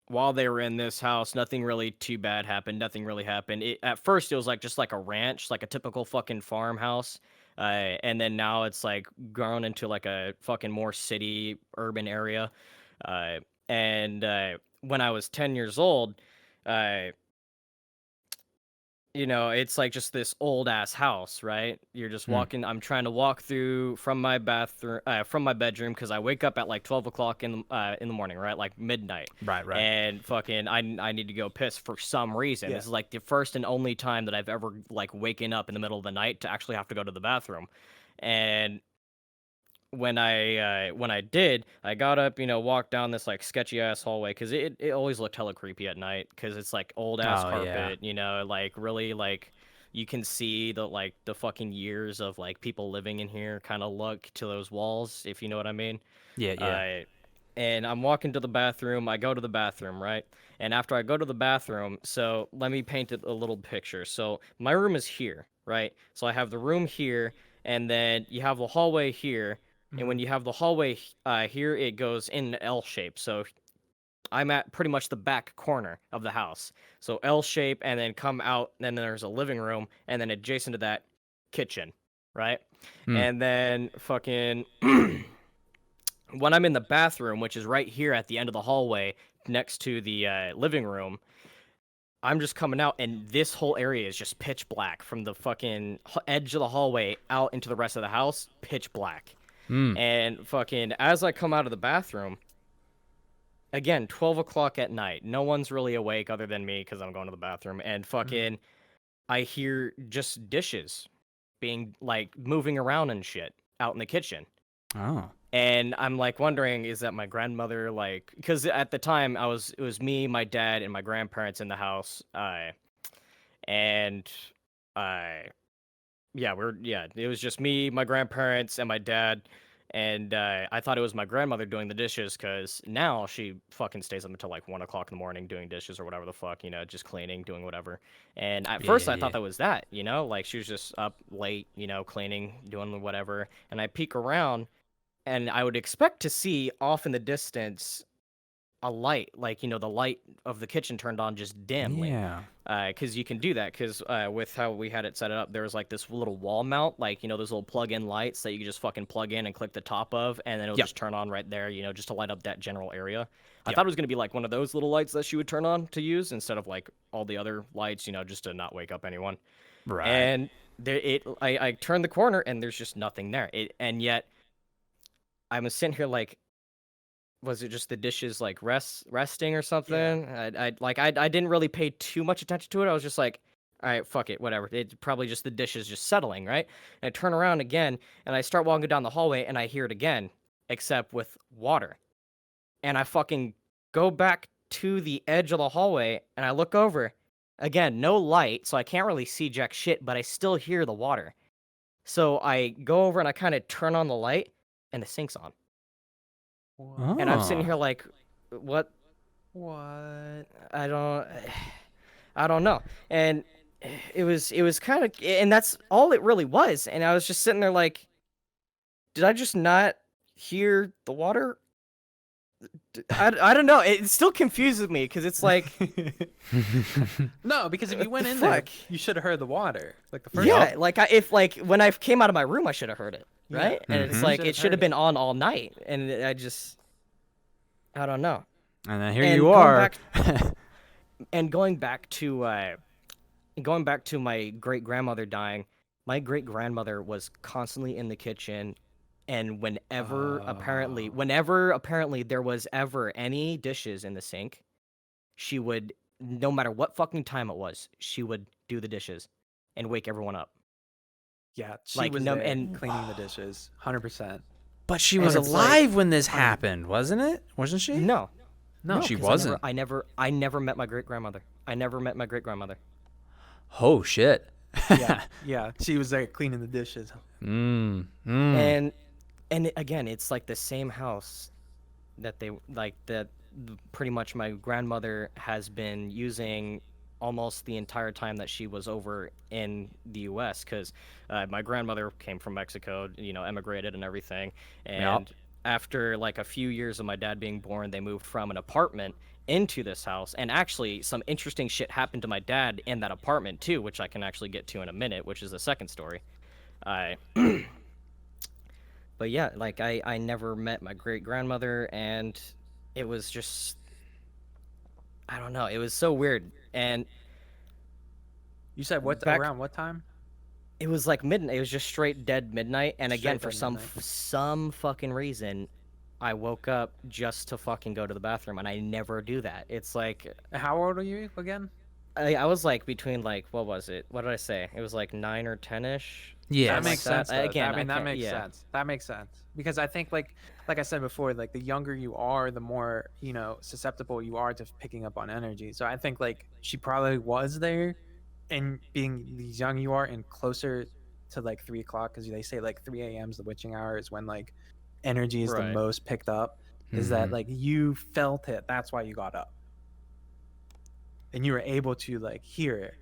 while they were in this house, nothing really too bad happened. Nothing really happened. At first, it was like just like a ranch, like a typical fucking farmhouse. And then now it's like grown into like a fucking more city urban area. Uh, and when I was 10 years old, uh, it's like just this old ass house, right? You're just Hmm. walking. I'm trying to walk through from my bathroom, from my bedroom, because I wake up at like 12 o'clock in the morning, right, like midnight, Right. Right. and fucking I need to go piss for some reason. Yeah. This is like the first and only time that I've ever like waken up in the middle of the night to actually have to go to the bathroom, and when I did, I got up, walked down this like sketchy ass hallway because it always looked hella creepy at night because it's like old ass Oh yeah. carpet, like really like you can see the fucking years of like people living in here kind of look to those walls, if you know what I mean. Yeah. Yeah. Uh, and I'm walking to the bathroom. I go to the bathroom, right? And after I go to the bathroom, so let me paint a little picture. So my room is here, right? So I have the room here, and then you have the hallway here. And when Mhm. you have the hallway here, it goes in an L shape. So I'm at pretty much the back corner of the house. So L shape, and then come out, and then there's a living room, and then adjacent to that, kitchen, right? Hmm. And then fucking when I'm in the bathroom, which is right here at the end of the hallway next to the living room, I'm just coming out, and this whole area is just pitch black from the fucking edge of the hallway out into the rest of the house, pitch black. Mm. And fucking as I come out of the bathroom, again, 12 o'clock at night, no one's really awake other than me because I'm going to the bathroom, and fucking I hear just dishes being like moving around and shit out in the kitchen. Oh. And I'm like wondering, is that my grandmother? Like, because at the time it was me, my dad, and my grandparents in the house. And I, yeah, it was just me, my grandparents, and my dad. And I thought it was my grandmother doing the dishes, because now she fucking stays up until like 1 o'clock in the morning doing dishes or whatever the fuck, just cleaning, doing whatever. And at Yeah, first yeah, I yeah. thought that was that, like she was just up late, cleaning, doing whatever. And I peek around, and I would expect to see off in the distance a light, like the light of the kitchen turned on just dimly, Yeah. because you can do that. Because with how we had it set up, there was like this little wall mount, like those little plug-in lights that you can just fucking plug in and click the top of, and then it'll Yep. just turn on right there, just to light up that general area. I Yep. thought it was gonna be like one of those little lights that she would turn on to use instead of like all the other lights, just to not wake up anyone. Right. And I turned the corner and there's just nothing there. And yet I'm sitting here like, was it just the dishes like resting or something? I didn't really pay too much attention to it. I was just like, all right, fuck it, whatever. It's probably just the dishes just settling, right? And I turn around again and I start walking down the hallway and I hear it again, except with water. And I fucking go back to the edge of the hallway and I look over. Again, no light, so I can't really see jack shit, but I still hear the water. So I go over and I kind of turn on the light and the sink's on. And I'm sitting Oh. here like, what? What? I don't, I don't know. And it was kind of, and that's all it really was. And I was just sitting there like, did I just not hear the water? I don't know. It still confuses me because it's like, No, because if you went the in there, fuck? you should have heard the water. Like the first. yeah, like if like when I came out of my room, I should have heard it, Yeah. right? And it's Mhm. like Should've it should heard have been it. on all night, and I don't know. And then here And you going are. back and going back to my great grandmother dying, my great grandmother was constantly in the kitchen, and whenever apparently there was ever any dishes in the sink, she would, no matter what fucking time it was, she would do the dishes and wake everyone up. Yeah, she Like, was no, there and cleaning the dishes, 100%. But she And was it's like- alive when this happened, wasn't it? Wasn't she? no, No, she 'cause wasn't. I never met my great grandmother. I never met my great grandmother. Oh shit. Yeah, yeah, she was there cleaning the dishes. Mm. And again, it's like the same house that they like that pretty much my grandmother has been using almost the entire time that she was over in the US, because my grandmother came from Mexico, emigrated and everything. And after like a few years of my dad being born, they moved from an apartment into this house. And actually, some interesting shit happened to my dad in that apartment too, which I can actually get to in a minute, which is the second story. I But yeah, like I never met my great grandmother, and it was just, I don't know, it was so weird. And You said what Back- around what time? it was like midnight. It was just straight dead midnight. And again, Straight for dead midnight. some fucking reason, I woke up just to fucking go to the bathroom, and I never do that. It's like How old are you again? I was like between like, what was it? What did I say? It was like 9 or 10ish. Yeah. That makes like that. sense. Though. Again, I mean, that can't- makes yeah. sense. That makes sense because I think like I said before, like the younger you are, the more susceptible you are to picking up on energy. So I think like she probably was there, and being the young you are and closer to like 3 o'clock, because they say like 3 a.m. is the witching hour, is when like energy is the Right. most picked up. Is that Mhm. like you felt it? That's why you got up, and you were able to like hear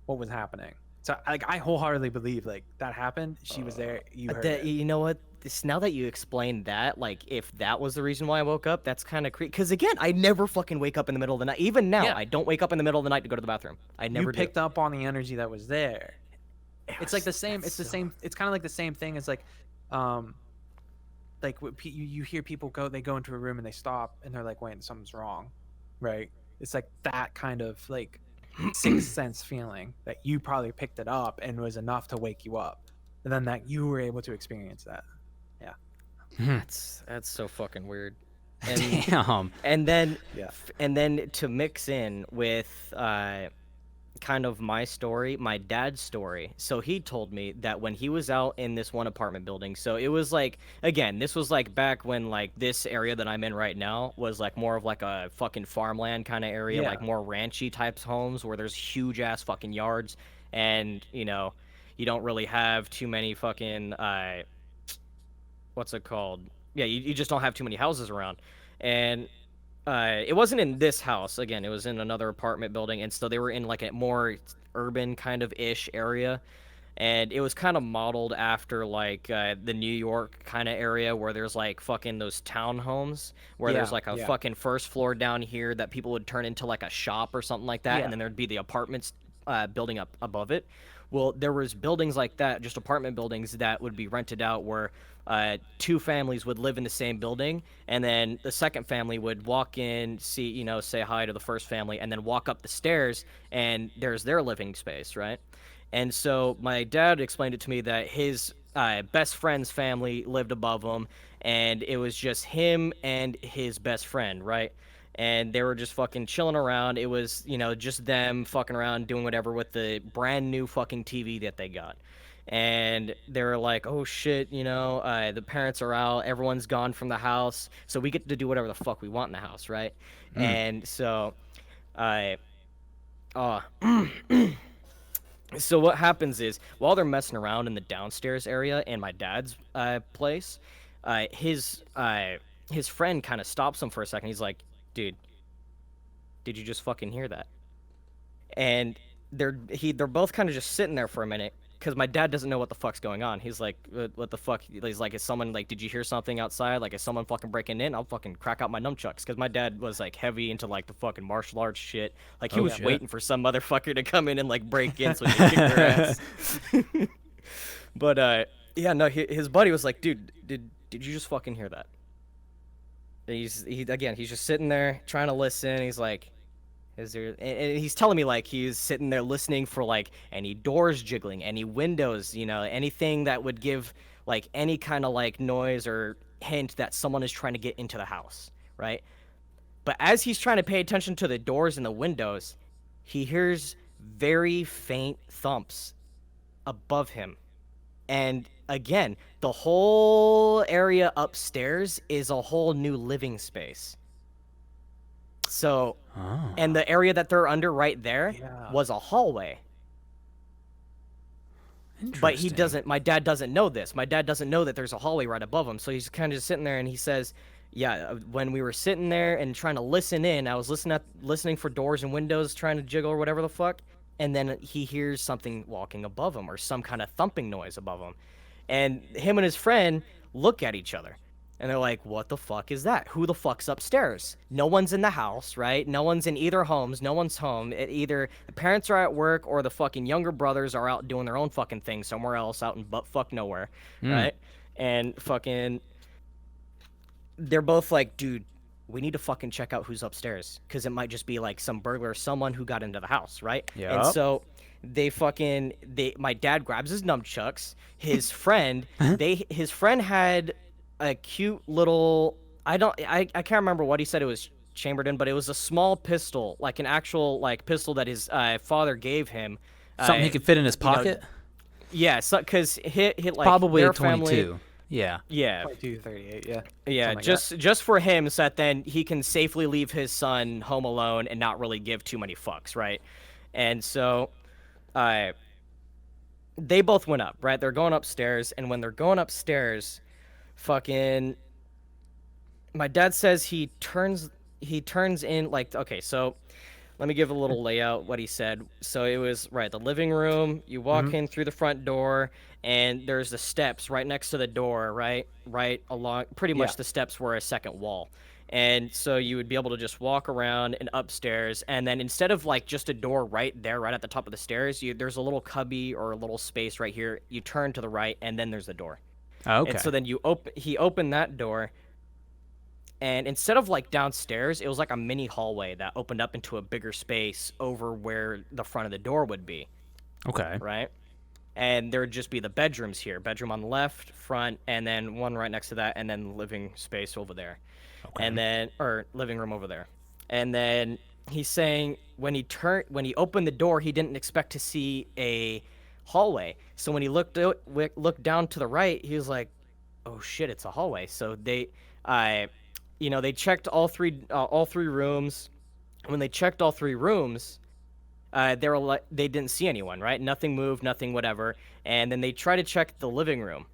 what was happening. So like I wholeheartedly believe like that happened. She was there. You heard it. You know what? Now that you explained that, like, if that was the reason why I woke up, that's kind of creepy. Because again, I never fucking wake up in the middle of the night. Even now, Yeah. I don't wake up in the middle of the night to go to the bathroom. I never You picked up on the energy that was there. It's like the same. It's the same. It's kind of like the same thing as like what you hear people go. They go into a room and they stop and they're like, "Wait, something's wrong," right? It's like that kind of like sixth sense feeling that you probably picked it up and was enough to wake you up, and then that you were able to experience that. Yeah. That's so fucking weird. And Damn. and then Yeah. and then to mix in with kind of my story, my dad's story. So he told me that when he was out in this one apartment building, so it was like, again, this was like back when like this area that I'm in right now was like more of like a fucking farmland kind of area, Yeah. like more ranchy types homes where there's huge ass fucking yards, and you don't really have too many fucking what's it called? Yeah, you just don't have too many houses around. And it wasn't in this house. Again, it was in another apartment building, and so they were in like a more urban kind of ish area, and it was kind of modeled after like the New York kind of area where there's like fucking those townhomes where there's Yeah, like a yeah. fucking first floor down here that people would turn into like a shop or something like that, Yeah. and then there'd be the apartments building up above it. Well, there was buildings like that, just apartment buildings that would be rented out where two families would live in the same building, and then the second family would walk in, see, say hi to the first family, and then walk up the stairs, and there's their living space, right? And so my dad explained it to me that his best friend's family lived above him, and it was just him and his best friend, right? And they were just fucking chilling around. It was, just them fucking around doing whatever with the brand new fucking TV that they got. And they were like, oh shit, the parents are out, everyone's gone from the house, so we get to do whatever the fuck we want in the house, right? And so, uh, uh, so what happens is while they're messing around in the downstairs area in my dad's place, his friend kind of stops him for a second. He's like, dude, did you just fucking hear that? And they're both kind of just sitting there for a minute because my dad doesn't know what the fuck's going on. He's like, what the fuck? He's like, is someone like, did you hear something outside? Like, is someone fucking breaking in? I'll fucking crack out my nunchucks, because my dad was like heavy into like the fucking martial arts shit. Like he Oh, was shit. waiting for some motherfucker to come in and like break in so he could kick their ass. But yeah, no, his buddy was like, dude, did you just fucking hear that? And he's just sitting there trying to listen. He's like, is there? And he's telling me like he's sitting there listening for like any doors jiggling, any windows, anything that would give like any kind of like noise or hint that someone is trying to get into the house, right? But as he's trying to pay attention to the doors and the windows, he hears very faint thumps above him. And again, the whole area upstairs is a whole new living space. So, Oh. and the area that they're under right there Yeah. was a hallway. But he Interesting. doesn't, my dad doesn't know this. My dad doesn't know that there's a hallway right above him. So he's kind of just sitting there and he says, yeah, when we were sitting there and trying to listen in, I was listening for doors and windows trying to jiggle or whatever the fuck. And then he hears something walking above him or some kind of thumping noise above him. And him and his friend look at each other. And they're like, what the fuck is that? Who the fuck's upstairs? No one's in the house, right? No one's in either homes. No one's home. Either the parents are at work or the fucking younger brothers are out doing their own fucking thing somewhere else out in butt fuck nowhere, right? And fucking, they're both like, dude, we need to fucking check out who's upstairs, because it might just be like some burglar or someone who got into the house, right? And Yup. so my dad grabs his nunchucks. His friend, his friend had a cute little, I can't remember what he said it was chambered in, but it was a small pistol, like an actual like pistol that his father gave him. Something he could fit in his pocket? Yeah, so because hit like Probably their a 22. family, Yeah. yeah, 2238, yeah. yeah, Something like that. just for him, so that then he can safely leave his son home alone and not really give too many fucks, right? And so, they both went up, right? They're going upstairs, and when they're going upstairs, fucking, my dad says he turns in like, okay, so let me give a little layout what he said. So it was right, the living room, you walk in through the front door, and there's the steps right next to the door, right along, pretty much Yeah. the steps were a second wall. And so you would be able to just walk around and upstairs, and then instead of like just a door right there right at the top of the stairs, there's a little cubby or a little space right here. You turn to the right, and then there's the door. Okay. And so then he opened that door, And instead of like downstairs, it was like a mini hallway that opened up into a bigger space over where the front of the door would be, Okay. right? And there would just be the bedrooms here, bedroom on the left, front, and then one right next to that, and then living space over there, and Okay. then or living room over there. And then he's saying when he opened the door, he didn't expect to see a hallway. So when he looked down to the right, he was like, "Oh shit, it's a hallway." So they checked all three rooms. When they checked all three rooms, they didn't see anyone, right? Nothing moved, nothing whatever. And then they try to check the living room.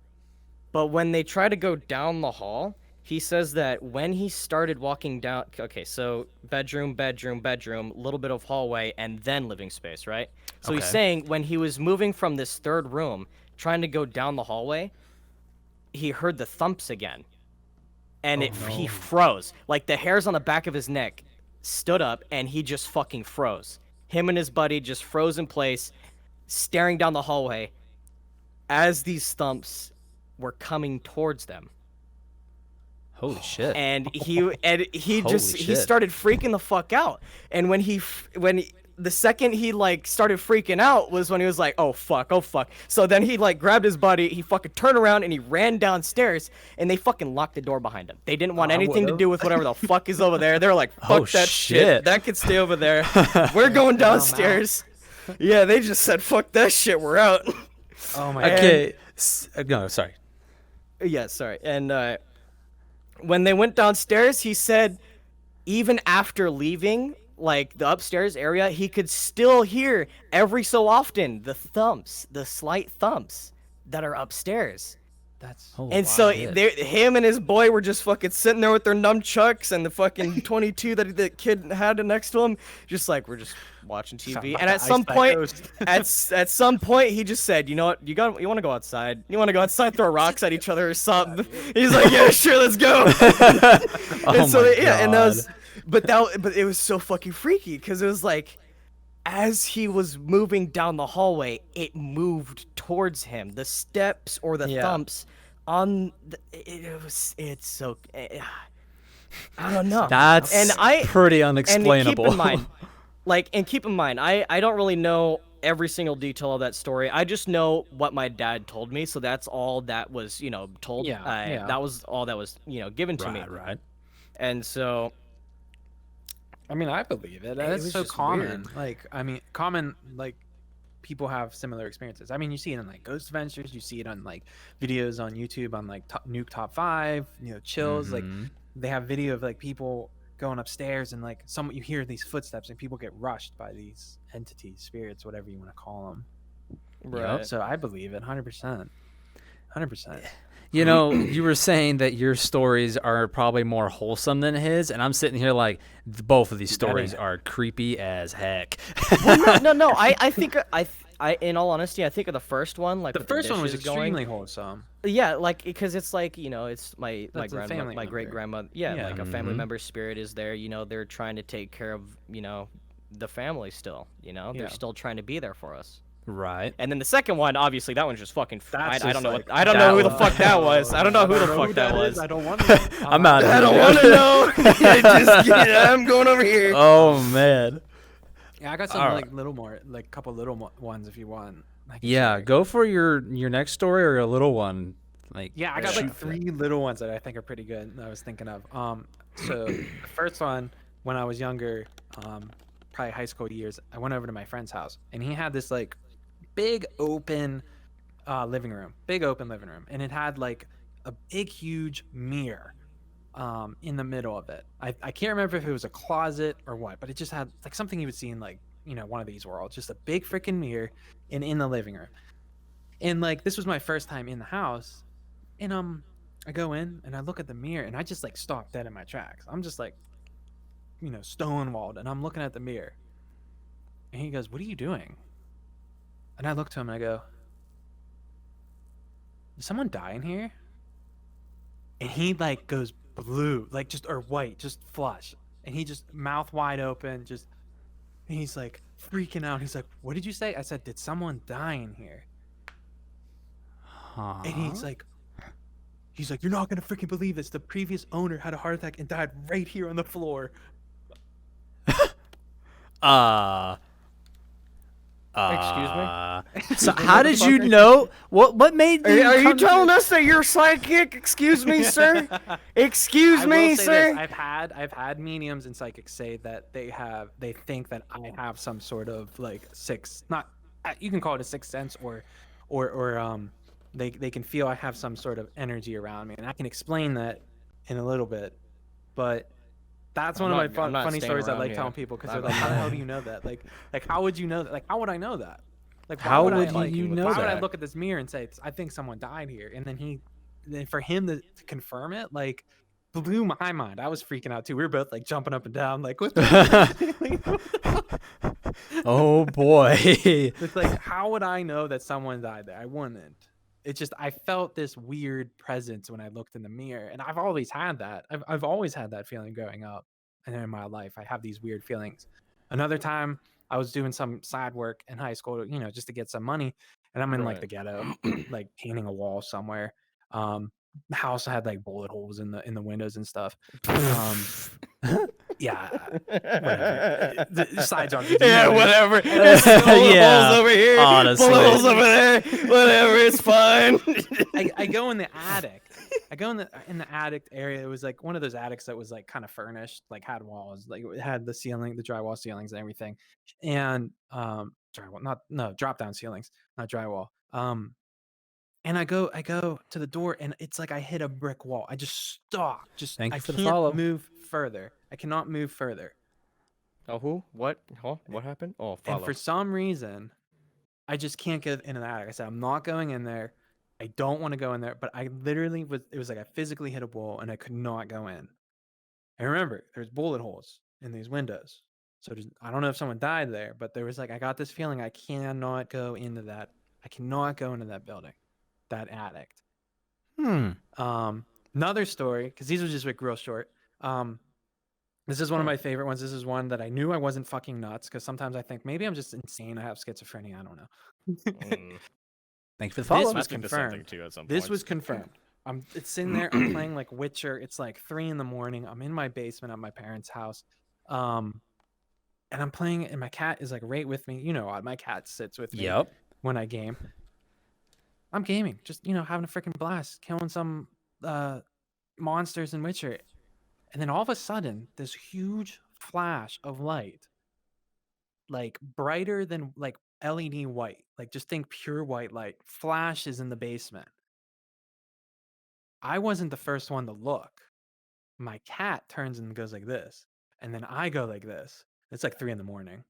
But when they try to go down the hall, he says that when he started walking down, okay, so bedroom, bedroom, bedroom, little bit of hallway, and then living space, right? So he's Okay. saying when he was moving from this third room, trying to go down the hallway, he heard the thumps again. And he froze. Like the hairs on the back of his neck stood up, and he just fucking froze. Him and his buddy just froze in place, staring down the hallway as these thumps were coming towards them. Holy shit. And he Holy he shit. started freaking the fuck out. And the second he like started freaking out was when he was like, oh fuck. So then he like grabbed his buddy, he fucking turned around and he ran downstairs, and they fucking locked the door behind him. They didn't want anything to do with whatever the fuck is over there. They're like, fuck Oh, that shit. shit. That could stay over there. We're going downstairs. Yeah, they just said, fuck that shit, we're out. Oh my god. Okay. No, sorry. Yeah, sorry. And when they went downstairs, he said even after leaving, like the upstairs area, he could still hear every so often the slight thumps that are upstairs. That's Holy And so shit. him and his boy were just fucking sitting there with their nunchucks and the fucking 22 that the kid had next to him, just like we're just watching TV. And at some point, at some point, he just said, "You know what? You want to go outside? You want to go outside, throw rocks at each other or something?" He's like, "Yeah, sure, let's go." Oh And so my and that was, God. but it was so fucking freaky because it was like, as he was moving down the hallway, it moved towards him. The steps or the Yeah. thumps on it's so I don't know. That's pretty unexplainable. And keep in mind, I don't really know every single detail of that story. I just know what my dad told me, so that's all that was, told. Yeah. That was all that was, given to me. Right. And so I mean, I believe it. That's was so just common. weird. Like, I mean, common, like, people have similar experiences. I mean, you see it in, like, Ghost Adventures. You see it on, like, videos on YouTube on, like, Nuke Top 5, chills. Like, they have video of, like, people going upstairs and, like, you hear these footsteps and people get rushed by these entities, spirits, whatever you want to call them. right. So I believe it 100%. 100%. You were saying that your stories are probably more wholesome than his, and I'm sitting here like both of these stories are creepy as heck. Well, no. I think in all honesty, I think of the first one, like The with first one was dishes going. extremely wholesome. Yeah, like because it's like it's my That's a grandma, family my member. great grandmother. Yeah, Yeah. like a family member's spirit is there. They're trying to take care of the family still. Yeah. They're still trying to be there for us. Right. And then the second one, obviously, that one's just fucking. I That's don't know. just like- I don't know who the fuck that was. I don't know who the fuck that was. I don't want to. I'm out. I don't want to know. I'm going over here. Oh man. Yeah, I got some All like couple little ones if you want. I can Yeah, share. go for your next story or a little one. Like Yeah, I got shoot like for it. 3 little ones that I think are pretty good. That I was thinking of. So the first one, when I was younger, probably high school years, I went over to my friend's house, and he had this like big open living room, and it had like a big huge mirror in the middle of it. I can't remember if it was a closet or what, but it just had like something you would see in like one of these worlds, just a big freaking mirror in the living room. And like this was my first time in the house, and I go in and I look at the mirror and I just like stop dead in my tracks. I'm just like stonewalled, and I'm looking at the mirror, and he goes, "What are you doing?" And I look to him and I go, "Did someone die in here?" And he like goes blue, like just or white, just flush, and he just mouth wide open, just, and he's like freaking out. He's like, "What did you say?" I said, "Did someone die in here?" Huh? And he's like, He's like, "You're not gonna freaking believe this. The previous owner had a heart attack and died right here on the floor." Excuse me? So how did you know? What made you? Are you come to- telling us that you're psychic? Excuse me, sir. Excuse I me, will say sir. this, I've had mediums and psychics say that they think that I have some sort of like not you can call it a sixth sense or they can feel I have some sort of energy around me, and I can explain that in a little bit, but that's one of my I'm not funny staying stories I around like here. telling people because they're Not like, "How the gonna hell do you know that? Like how would you know that? Like how would I know that? Like why How would would I like you know why would I that? look at this mirror and say I think someone died here?" And then for him to confirm it, like blew my mind. I was freaking out too. We were both like jumping up and down, like what's Oh boy. it's like, how would I know that someone died there? I wouldn't. It's just I felt this weird presence when I looked in the mirror, and I've always had that. I've always had that feeling growing up, and in my life, I have these weird feelings. Another time, I was doing some side work in high school, just to get some money, and I'm in like Right. the ghetto, like painting a wall somewhere. The house had like bullet holes in the windows and stuff. Um, yeah, whatever. The side jobs. You Yeah, know what I whatever. mean? It's bullet Yeah, holes over here, honestly. bullet holes over there. Whatever, it's fine. I go in the attic. I go in the attic area. It was like one of those attics that was like kind of furnished, like had walls, like it had the ceiling, the drywall ceilings and everything. And drywall, not no, drop down ceilings, not drywall. And I go to the door and it's like I hit a brick wall. I just stop. Thank I you for the can't follow. move further. I cannot move further. Oh, who? What? Huh? What happened? Oh, And follow. for some reason, I just can't get in the attic. I said, I'm not going in there. I don't want to go in there. But I literally it was like I physically hit a wall and I could not go in. And remember, there's bullet holes in these windows. So I don't know if someone died there, but there was like, I got this feeling I cannot go into that. I cannot go into that building, that attic. Hmm. Another story, because these were just like real short. This is one of my favorite ones. This is one that I knew I wasn't fucking nuts because sometimes I think maybe I'm just insane. I have schizophrenia. I don't know. Thank you for the follow. This was I think the same thing confirmed. too at some This points. was confirmed. It's sitting there. I'm playing like Witcher. It's like 3 a.m. I'm in my basement at my parents' house, and I'm playing. And my cat is like right with me. My cat sits with me Yep. when I game. I'm gaming, just having a freaking blast, killing some monsters in Witcher, and then all of a sudden, this huge flash of light, like brighter than like LED white, like just think pure white light, flashes in the basement. I wasn't the first one to look. My cat turns and goes like this, and then I go like this. It's like 3 a.m.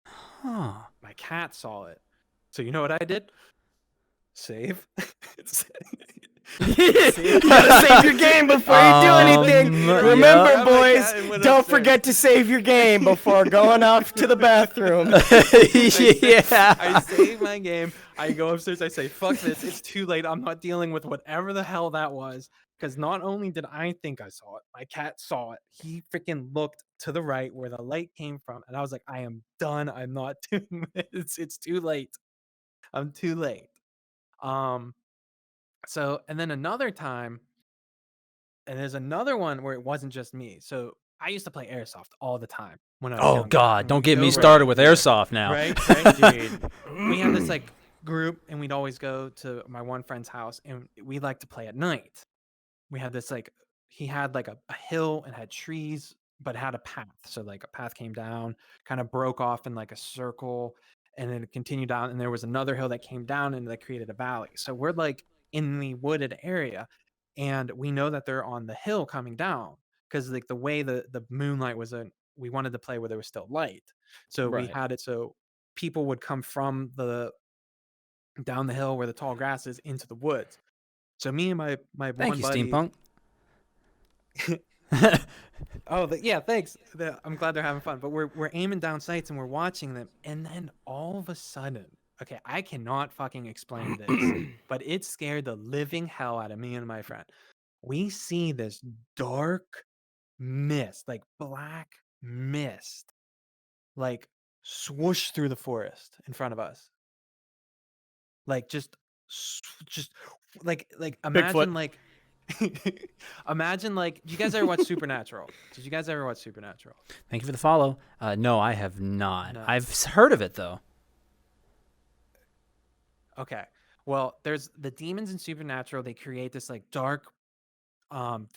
Huh. My cat saw it. So you know what I did? Save. You gotta save your game before you do anything. Remember, yeah. boys, don't forget to save your game before going off to the bathroom. Yeah. I save my game. I go upstairs. I say, fuck this. It's too late. I'm not dealing with whatever the hell that was. Because not only did I think I saw it, my cat saw it. He freaking looked to the right where the light came from. And I was like, I am done. I'm not doing this. It's too late. I'm too late. So, and then another time, and there's another one where it wasn't just me. So I used to play airsoft all the time when I was Oh younger, God! and Don't we'd get go me over- started with airsoft now. Right, dude. We had this like group, and we'd always go to my one friend's house, and we like to play at night. We had this like he had like a hill and had trees, but had a path. So like a path came down, kind of broke off in like a circle, and then it continued down. And there was another hill that came down and that created a valley. So we're like in the wooded area, and we know that they're on the hill coming down because like the way the moonlight was we wanted to play where there was still light. So we Right. had it so people would come from the down the hill where the tall grass is into the woods. So me and my Thank one you, buddy. Steampunk. Oh, yeah, thanks. I'm glad they're having fun. But we're aiming down sights and we're watching them, and then all of a sudden, okay, I cannot fucking explain this, but it scared the living hell out of me and my friend. We see this dark mist, like black mist, like swoosh through the forest in front of us. Like just like imagine Bigfoot. like Imagine like, you guys ever watch Supernatural? Did you guys ever watch Supernatural? Thank you for the follow. No, I have not. No. I've heard of it though. Okay. Well, there's the demons in Supernatural. They create this like dark,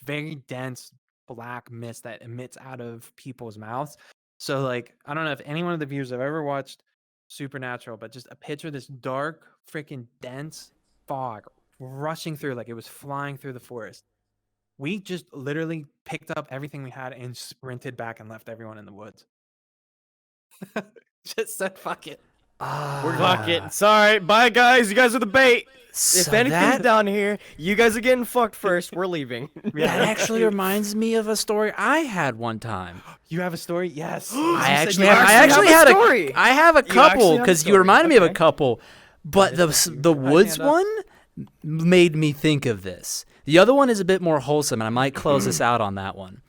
very dense black mist that emits out of people's mouths. So like, I don't know if any one of the viewers have ever watched Supernatural, but just a picture of this dark, freaking dense fog rushing through like it was flying through the forest. We just literally picked up everything we had and sprinted back and left everyone in the woods. Just said fuck it. Fuck it. Sorry. Bye, guys. You guys are the bait. If anything's down here, you guys are getting fucked first. We're leaving. That actually reminds me of a story I had one time. You have a story? Yes. I actually actually have had a story. I have a actually couple have a because you story. reminded me of a Okay. couple, but the woods hand up. one made me think of this. The other one is a bit more wholesome, and I might close this out on that one.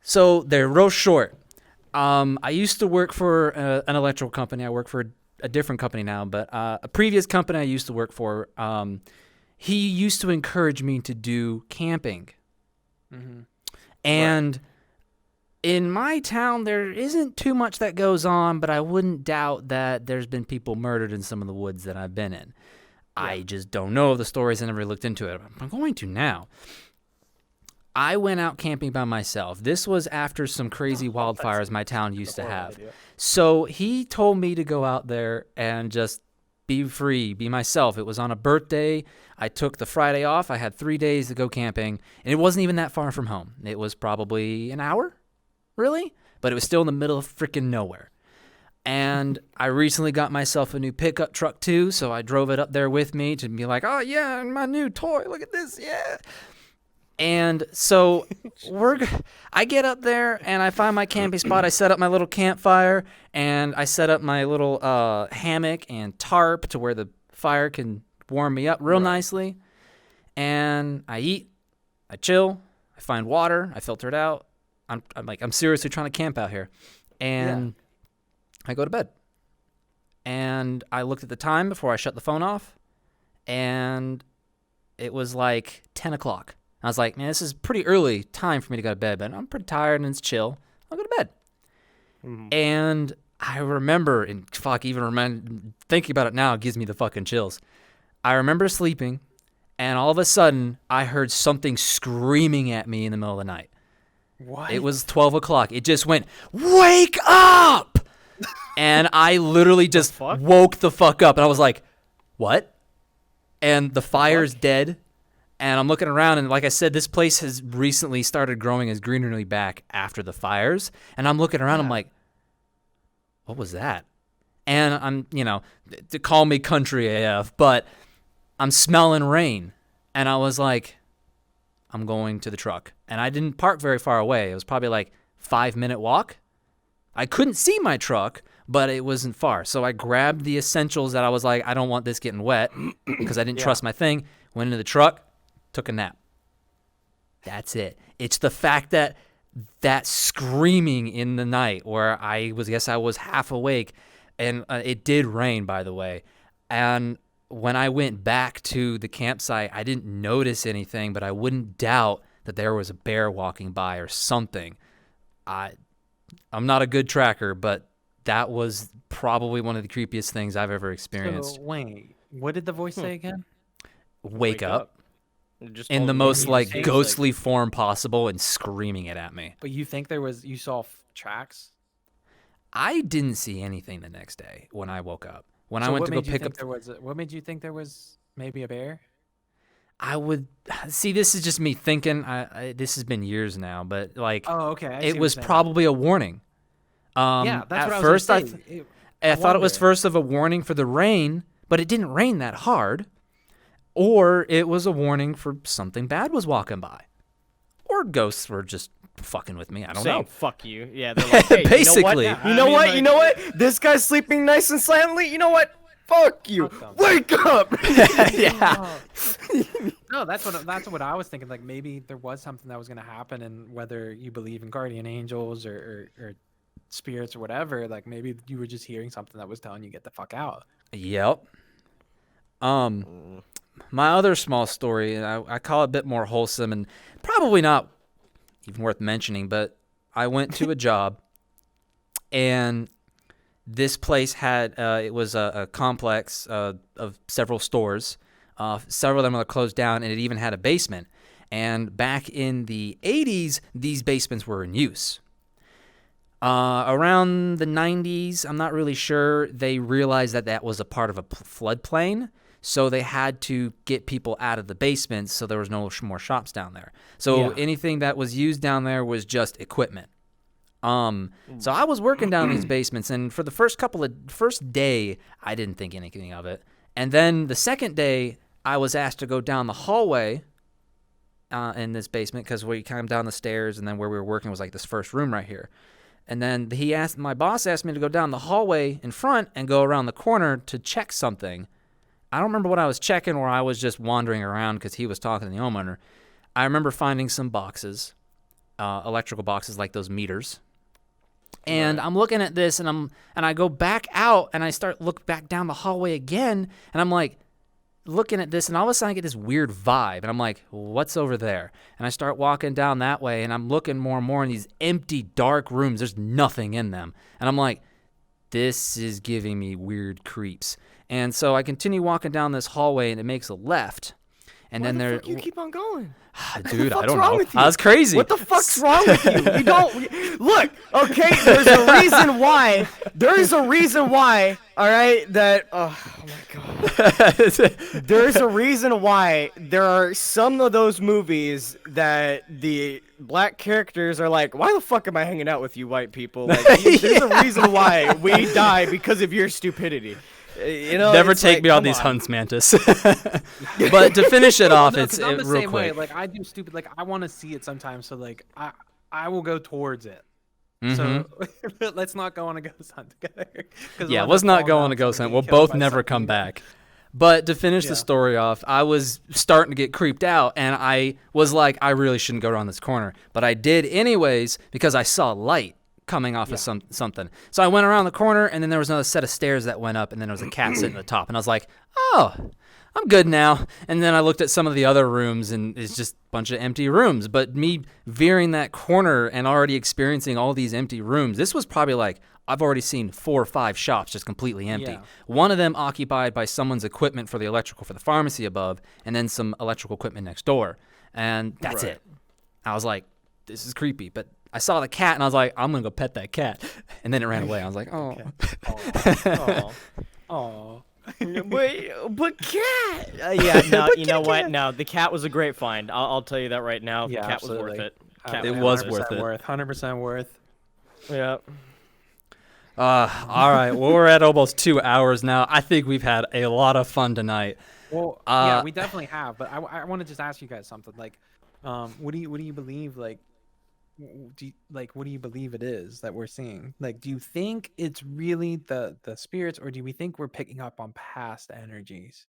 So they're real short. I used to work for an electrical company. I work for a different company now, but a previous company I used to work for, he used to encourage me to do camping. Mm-hmm. And in my town, there isn't too much that goes on, but I wouldn't doubt that there's been people murdered in some of the woods that I've been in. I just don't know the stories. I never looked into it. I'm going to now. I went out camping by myself. This was after some crazy wildfires my town used to have. Idea. So he told me to go out there and just be free, be myself. It was on a birthday. I took the Friday off. I had 3 days to go camping, and it wasn't even that far from home. It was probably an hour, really, but it was still in the middle of freaking nowhere. And I recently got myself a new pickup truck too, so I drove it up there with me to be like, oh yeah, my new toy, look at this, yeah. And so I get up there and I find my camping spot. I set up my little campfire and I set up my little hammock and tarp to where the fire can warm me up real nicely. And I eat, I chill, I find water, I filter it out. I'm seriously trying to camp out here. And I go to bed. And I looked at the time before I shut the phone off, and it was like 10 o'clock. I was like, man, this is pretty early time for me to go to bed, but I'm pretty tired and it's chill. I'll go to bed. And I remember, and thinking about it now, it gives me the fucking chills. I remember sleeping, and all of a sudden, I heard something screaming at me in the middle of the night. What? It was 12 o'clock. It just went, wake up! And I literally just woke the fuck up. And I was like, what? And the fire's dead. And I'm looking around, and like I said, this place has recently started growing as greenery back after the fires. And I'm looking around, I'm like, what was that? And I'm, to call me country AF, but I'm smelling rain. And I was like, I'm going to the truck. And I didn't park very far away. It was probably like 5-minute walk. I couldn't see my truck, but it wasn't far. So I grabbed the essentials that I was like, I don't want this getting wet because I didn't trust my thing. Went into the truck, took a nap. That's it. It's the fact that screaming in the night where I was half awake, and it did rain, by the way. And when I went back to the campsite, I didn't notice anything, but I wouldn't doubt that there was a bear walking by or something. I'm not a good tracker, but that was probably one of the creepiest things I've ever experienced. So, wait, what did the voice say again? Wake up. Just In told the me most what like you ghostly form possible and screaming it at me. But you think you saw tracks? I didn't see anything the next day when I woke up. When I So went what to go made you pick think up, there was what made you think there was maybe a bear? I would see. This is just me thinking. This has been years now, but like, Oh, okay. I see it what was you're saying. probably a warning. Yeah, that's at what I was first gonna say. I thought it was wonder. first of a warning for the rain, but it didn't rain that hard. Or it was a warning for something bad was walking by. Or ghosts were just fucking with me. I don't saying know. fuck you. Yeah, they're like, hey, Basically. You know what? You know what? This guy's sleeping nice and silently. You know what? Fuck you. Fuck them. Wake up. Yeah. No, that's what I was thinking. Like maybe there was something that was gonna happen, and whether you believe in guardian angels or spirits or whatever, like maybe you were just hearing something that was telling you get the fuck out. Yep. my other small story, and I call it a bit more wholesome and probably not even worth mentioning, but I went to a job, and this place had it was a complex of several stores. Several of them were closed down, and it even had a basement. And back in the 80s, these basements were in use. Around the 90s, I'm not really sure, they realized that that was a part of a floodplain, so they had to get people out of the basements so there was no more shops down there. So anything that was used down there was just equipment. So I was working down in these basements, and for the first day, I didn't think anything of it. And then the second day, I was asked to go down the hallway in this basement, because we came down the stairs, and then where we were working was like this first room right here. And then my boss asked me to go down the hallway in front and go around the corner to check something. I don't remember what I was checking, or I was just wandering around because he was talking to the homeowner. I remember finding some boxes, electrical boxes like those meters. And Right. I'm looking at this, and I go back out, and I look back down the hallway again, and I'm like looking at this, and all of a sudden I get this weird vibe, and I'm like, what's over there? And I start walking down that way, and I'm looking more and more in these empty, dark rooms. There's nothing in them. And I'm like, this is giving me weird creeps. And so I continue walking down this hallway, and it makes a left. And Why then the fuck you keep on going? Dude, I fuck's don't wrong know. with you? I was crazy. What the fuck's wrong with you? You don't look. Okay, there's a reason why. There is a reason why. All right, that. Oh my god. There's a reason why there are some of those movies that the black characters are like, why the fuck am I hanging out with you white people? Like, there's a reason why we die because of your stupidity. You know, Never it's take like, me on come these hunts, Mantis. But to finish it off, No, it's 'cause I'm the real same quick. way. Like I do stupid. Like I want to see it sometimes. So like I will go towards it. Mhm. So let's not go on a ghost hunt together. 'Cause Yeah, we'll let's end up not go falling on a off ghost or hunt. getting We'll killed both by never something. come back. But to finish the Yeah. story off, I was starting to get creeped out, and I was like, I really shouldn't go around this corner. But I did anyways because I saw light coming off of something. So I went around the corner, and then there was another set of stairs that went up, and then there was a cat sitting at the top. And I was like, oh, I'm good now. And then I looked at some of the other rooms, and it's just a bunch of empty rooms. But me veering that corner and already experiencing all these empty rooms, this was probably like, I've already seen 4 or 5 shops just completely empty. Yeah. One of them occupied by someone's equipment for the electrical for the pharmacy above, and then some electrical equipment next door. And that's Right. it. I was like, this is creepy. But I saw the cat, and I was like, I'm going to go pet that cat. And then it ran away. I was like, oh. Oh. Oh. But cat. Yeah, no, you know what? No, the cat was a great find. I'll tell you that right now. The Yeah, cat was worth absolutely. it. Cat It was worth 100% it. Worth 100% worth. Yeah. All right. Well, we're at almost 2 hours now. I think we've had a lot of fun tonight. Well, yeah, we definitely have. But I want to just ask you guys something. Like, what do you believe? Like, what do you believe it is that we're seeing? Like, do you think it's really the spirits, or do we think we're picking up on past energies?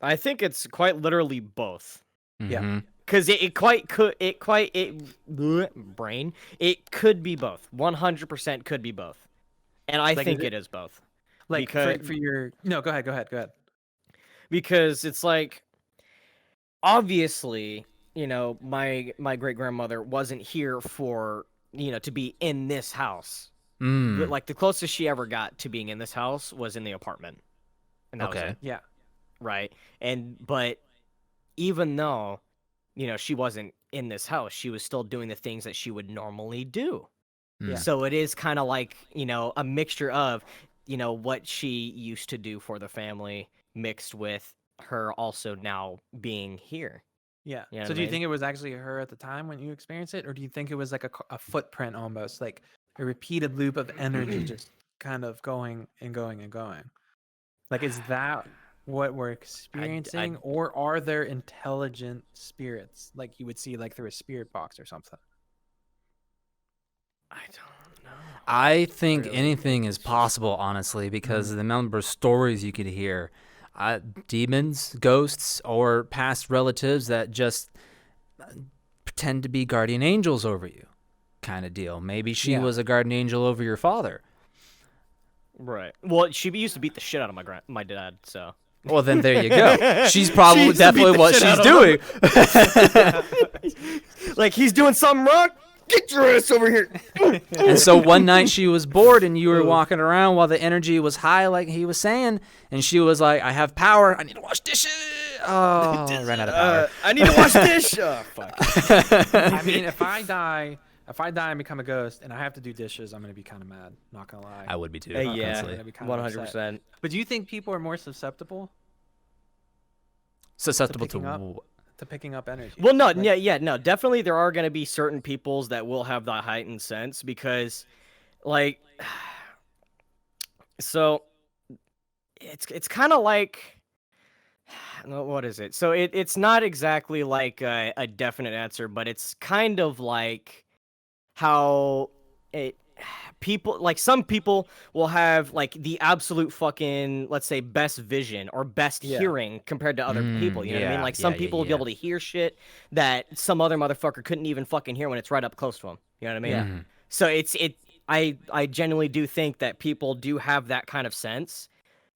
I think it's quite literally both. Yeah. Mhm. Because it brain. It could be both. 100% could be both. And I Like, think is it is both. Like Because- for your no, go ahead. Because it's like, obviously, you know, my great grandmother wasn't here for, you know, to be in this house. Mm. Like the closest she ever got to being in this house was in the apartment. And that was Okay. it, Yeah. right? But even though, you know, she wasn't in this house, she was still doing the things that she would normally do. Yeah. So it is kind of like, you know, a mixture of, you know, what she used to do for the family mixed with her also now being here. Yeah. You know So what do I you mean? think it was actually her at the time when you experienced it, or do you think it was like a footprint almost, like a repeated loop of energy just kind of going and going and going? Like, is that what we're experiencing, or are there intelligent spirits like you would see like through a spirit box or something? I don't know. I think Really? anything is possible, honestly, because of the number of stories you could hear. Demons, ghosts, or past relatives that just pretend to be guardian angels over you, kind of deal. Maybe she Yeah. was a guardian angel over your father. Right. Well, she used to beat the shit out of my dad, so. Well, then there you go. She's probably She used to beat definitely the what shit she's out of doing. Like he's doing something wrong. Get your ass over here. And so one night she was bored and you were walking around while the energy was high, like he was saying, and she was like, I have power. I need to wash dishes. Oh, I ran out of power. I need to wash dish. Oh, fuck. I mean, if I die and become a ghost and I have to do dishes, I'm gonna be kind of mad. Not gonna lie. I would be too. Yeah, honestly. I'd be kinda upset. 100%. But do you think people are more susceptible Susceptible picking up? to to picking up energy? Well, no, Like, no, definitely there are going to be certain peoples that will have that heightened sense because, like, so it's kind of like, what is it? So it's not exactly like a definite answer, but it's kind of like how it people like some people will have like the absolute fucking, let's say, best vision or best Yeah. hearing compared to other people, you know what I mean? yeah, Like some yeah, people will be yeah. able to hear shit that some other motherfucker couldn't even fucking hear when it's right up close to them, you know what I mean? Yeah. So I genuinely do think that people do have that kind of sense,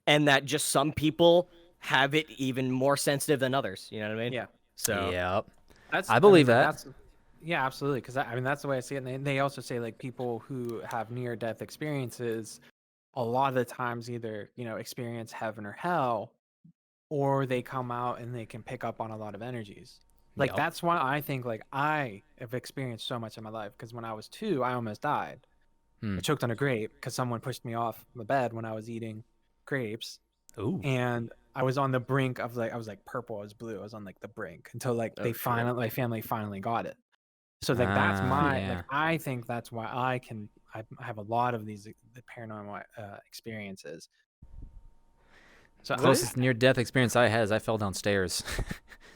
and that just some people have it even more sensitive than others, you know what I mean? Yeah. So Yep. That's I believe mean, that. That's, yeah, absolutely. Because I mean, that's the way I see it. And they also say like people who have near-death experiences, a lot of the times either experience heaven or hell, or they come out and they can pick up on a lot of energies. Like Yep. that's why I think like I have experienced so much in my life. Because when I was 2, I almost died. I choked on a grape because someone pushed me off the bed when I was eating grapes, Ooh. and I was on the brink of I was like purple, I was blue, I was on like the brink until like Oh, they shit. finally, my family finally got it. So like that's my yeah. like I think that's why I have a lot of these the paranormal experiences. So Closest near-death experience I had is I fell downstairs.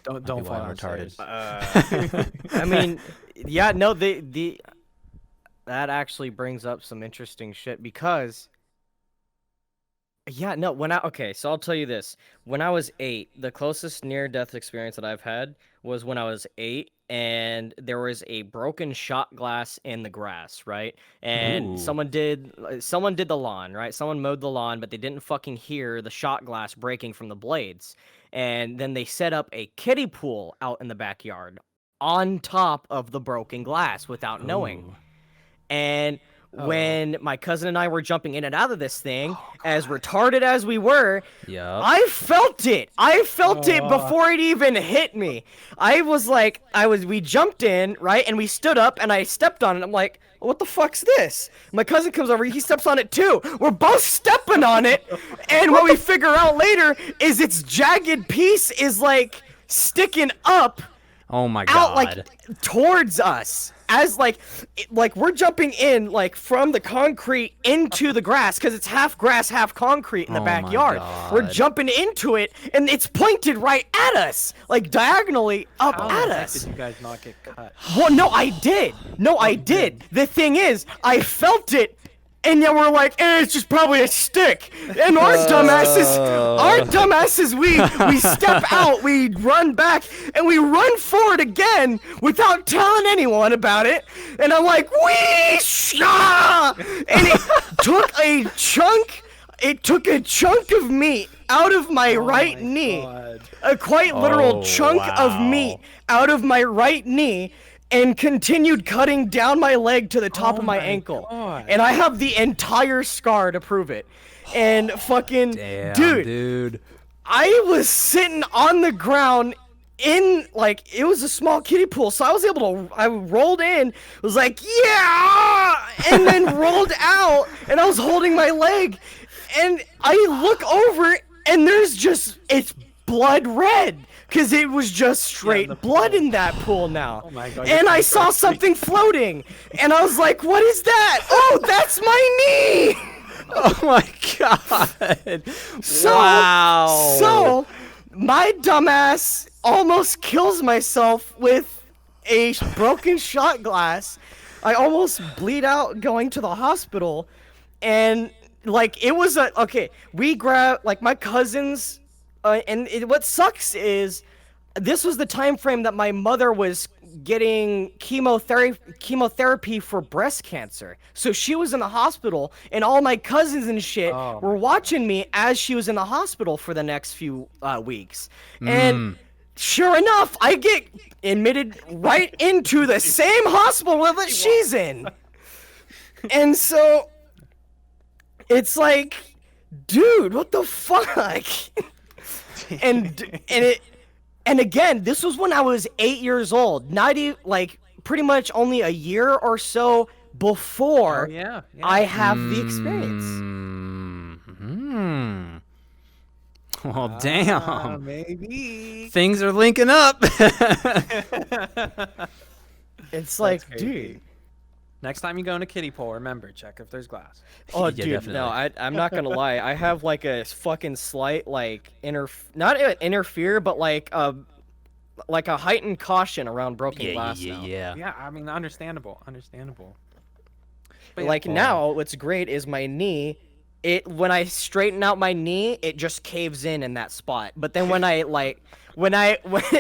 don't be fall why I'm retarded. downstairs. I mean, yeah, no, that actually brings up some interesting shit because, yeah, no, okay, so I'll tell you this. When I was 8, the closest near-death experience that I've had was when I was 8, and there was a broken shot glass in the grass, right? And Ooh. someone did the lawn, right? Someone mowed the lawn, but they didn't fucking hear the shot glass breaking from the blades. And then they set up a kiddie pool out in the backyard on top of the broken glass without knowing. Ooh. And when my cousin and I were jumping in and out of this thing, as retarded as we were, Yep. I felt it. I felt it before it even hit me. We jumped in, right? And we stood up and I stepped on it. I'm like, what the fuck's this? My cousin comes over, he steps on it too. We're both stepping on it. And what we figure out later is its jagged piece is like sticking up Oh my out god. like towards us as like we're jumping in like from the concrete into the grass because it's half grass half concrete in the Oh my backyard. We're God. jumping into it and it's pointed right at us, like diagonally up How at the heck us. did you guys not get cut? Well, no, I did. No, I did. The thing is, I felt it, and then we're like, it's just probably a stick. And our dumbasses, we step out, we run back, and we run forward again without telling anyone about it. And I'm like, wee-shah! And it took a chunk of meat out of my right knee. God. A quite literal Oh, chunk of meat out of my right knee and continued cutting down my leg to the top of my ankle. God. And I have the entire scar to prove it. And fucking Damn, dude, I was sitting on the ground in like it was a small kiddie pool, so I rolled in, was like, yeah, and then rolled out, and I was holding my leg, and I look over, and it's blood red, because it was just straight blood in that pool now. Oh my God, And you're I saw something floating, and I was like, what is that? Oh, that's my knee! Oh my god. Wow. So, my dumbass almost kills myself with a broken shot glass. I almost bleed out going to the hospital. And, like, it was we grabbed, like, my cousins, what sucks is this was the time frame that my mother was getting chemotherapy for breast cancer. So she was in the hospital, and all my cousins and shit Oh were my watching me as she was in the hospital for the next few weeks. And sure enough, I get admitted right into the same hospital that she's in. And so it's like, dude, what the fuck? And again, this was when I was 8 years old. Not even like pretty much only a year or so before Oh, yeah. I have the experience. Mm-hmm. Well, damn. Maybe. Things are linking up. It's like, crazy. dude. Next time you go in a kiddie pool, remember, check if there's glass. Oh, Yeah, dude, definitely. no, I'm not gonna lie. I have like a fucking slight like not interfere, but like a heightened caution around broken glass now. Yeah, I mean, understandable. But yeah, Like now, what's great is my knee. When I straighten out my knee, it just caves in that spot. But then when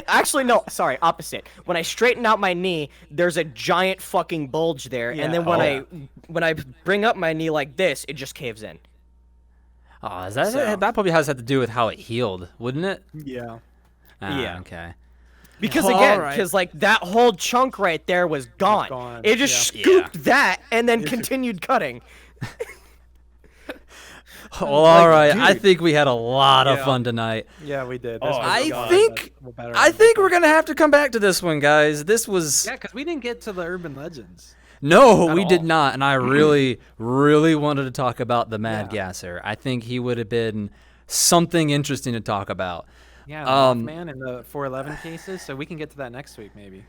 actually no, sorry, opposite. When I straighten out my knee, there's a giant fucking bulge there, and then when I bring up my knee like this, it just caves in. Oh, is that probably has to do with how it healed, wouldn't it? yeah. Yeah. Okay. Because All again, right. because like that whole chunk right there was gone. gone, It just yeah. scooped that and then continued cutting. Well, all right. I dude. think we had a lot of Yeah. fun tonight. Yeah, we did. Oh, I God, think we're gonna have to come back to this one, guys. This was Yeah, because we didn't get to the urban legends. no, we did all. not, and I really, really wanted to talk about the Mad Yeah. Gasser. I think he would have been something interesting to talk about. Yeah, Um, Mothman and the 411 cases, so we can get to that next week, maybe.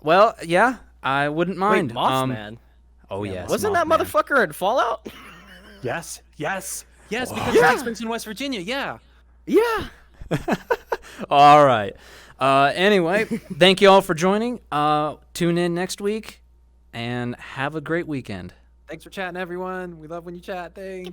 Well, yeah, I wouldn't mind. Wait, Mothman. Oh yes, Wasn't that Mothman. motherfucker in Fallout? Yes, because Yeah. Jackson's in West Virginia, yeah. Yeah. All right. Anyway, thank you all for joining. Tune in next week, and have a great weekend. Thanks for chatting, everyone. We love when you chat. Thanks.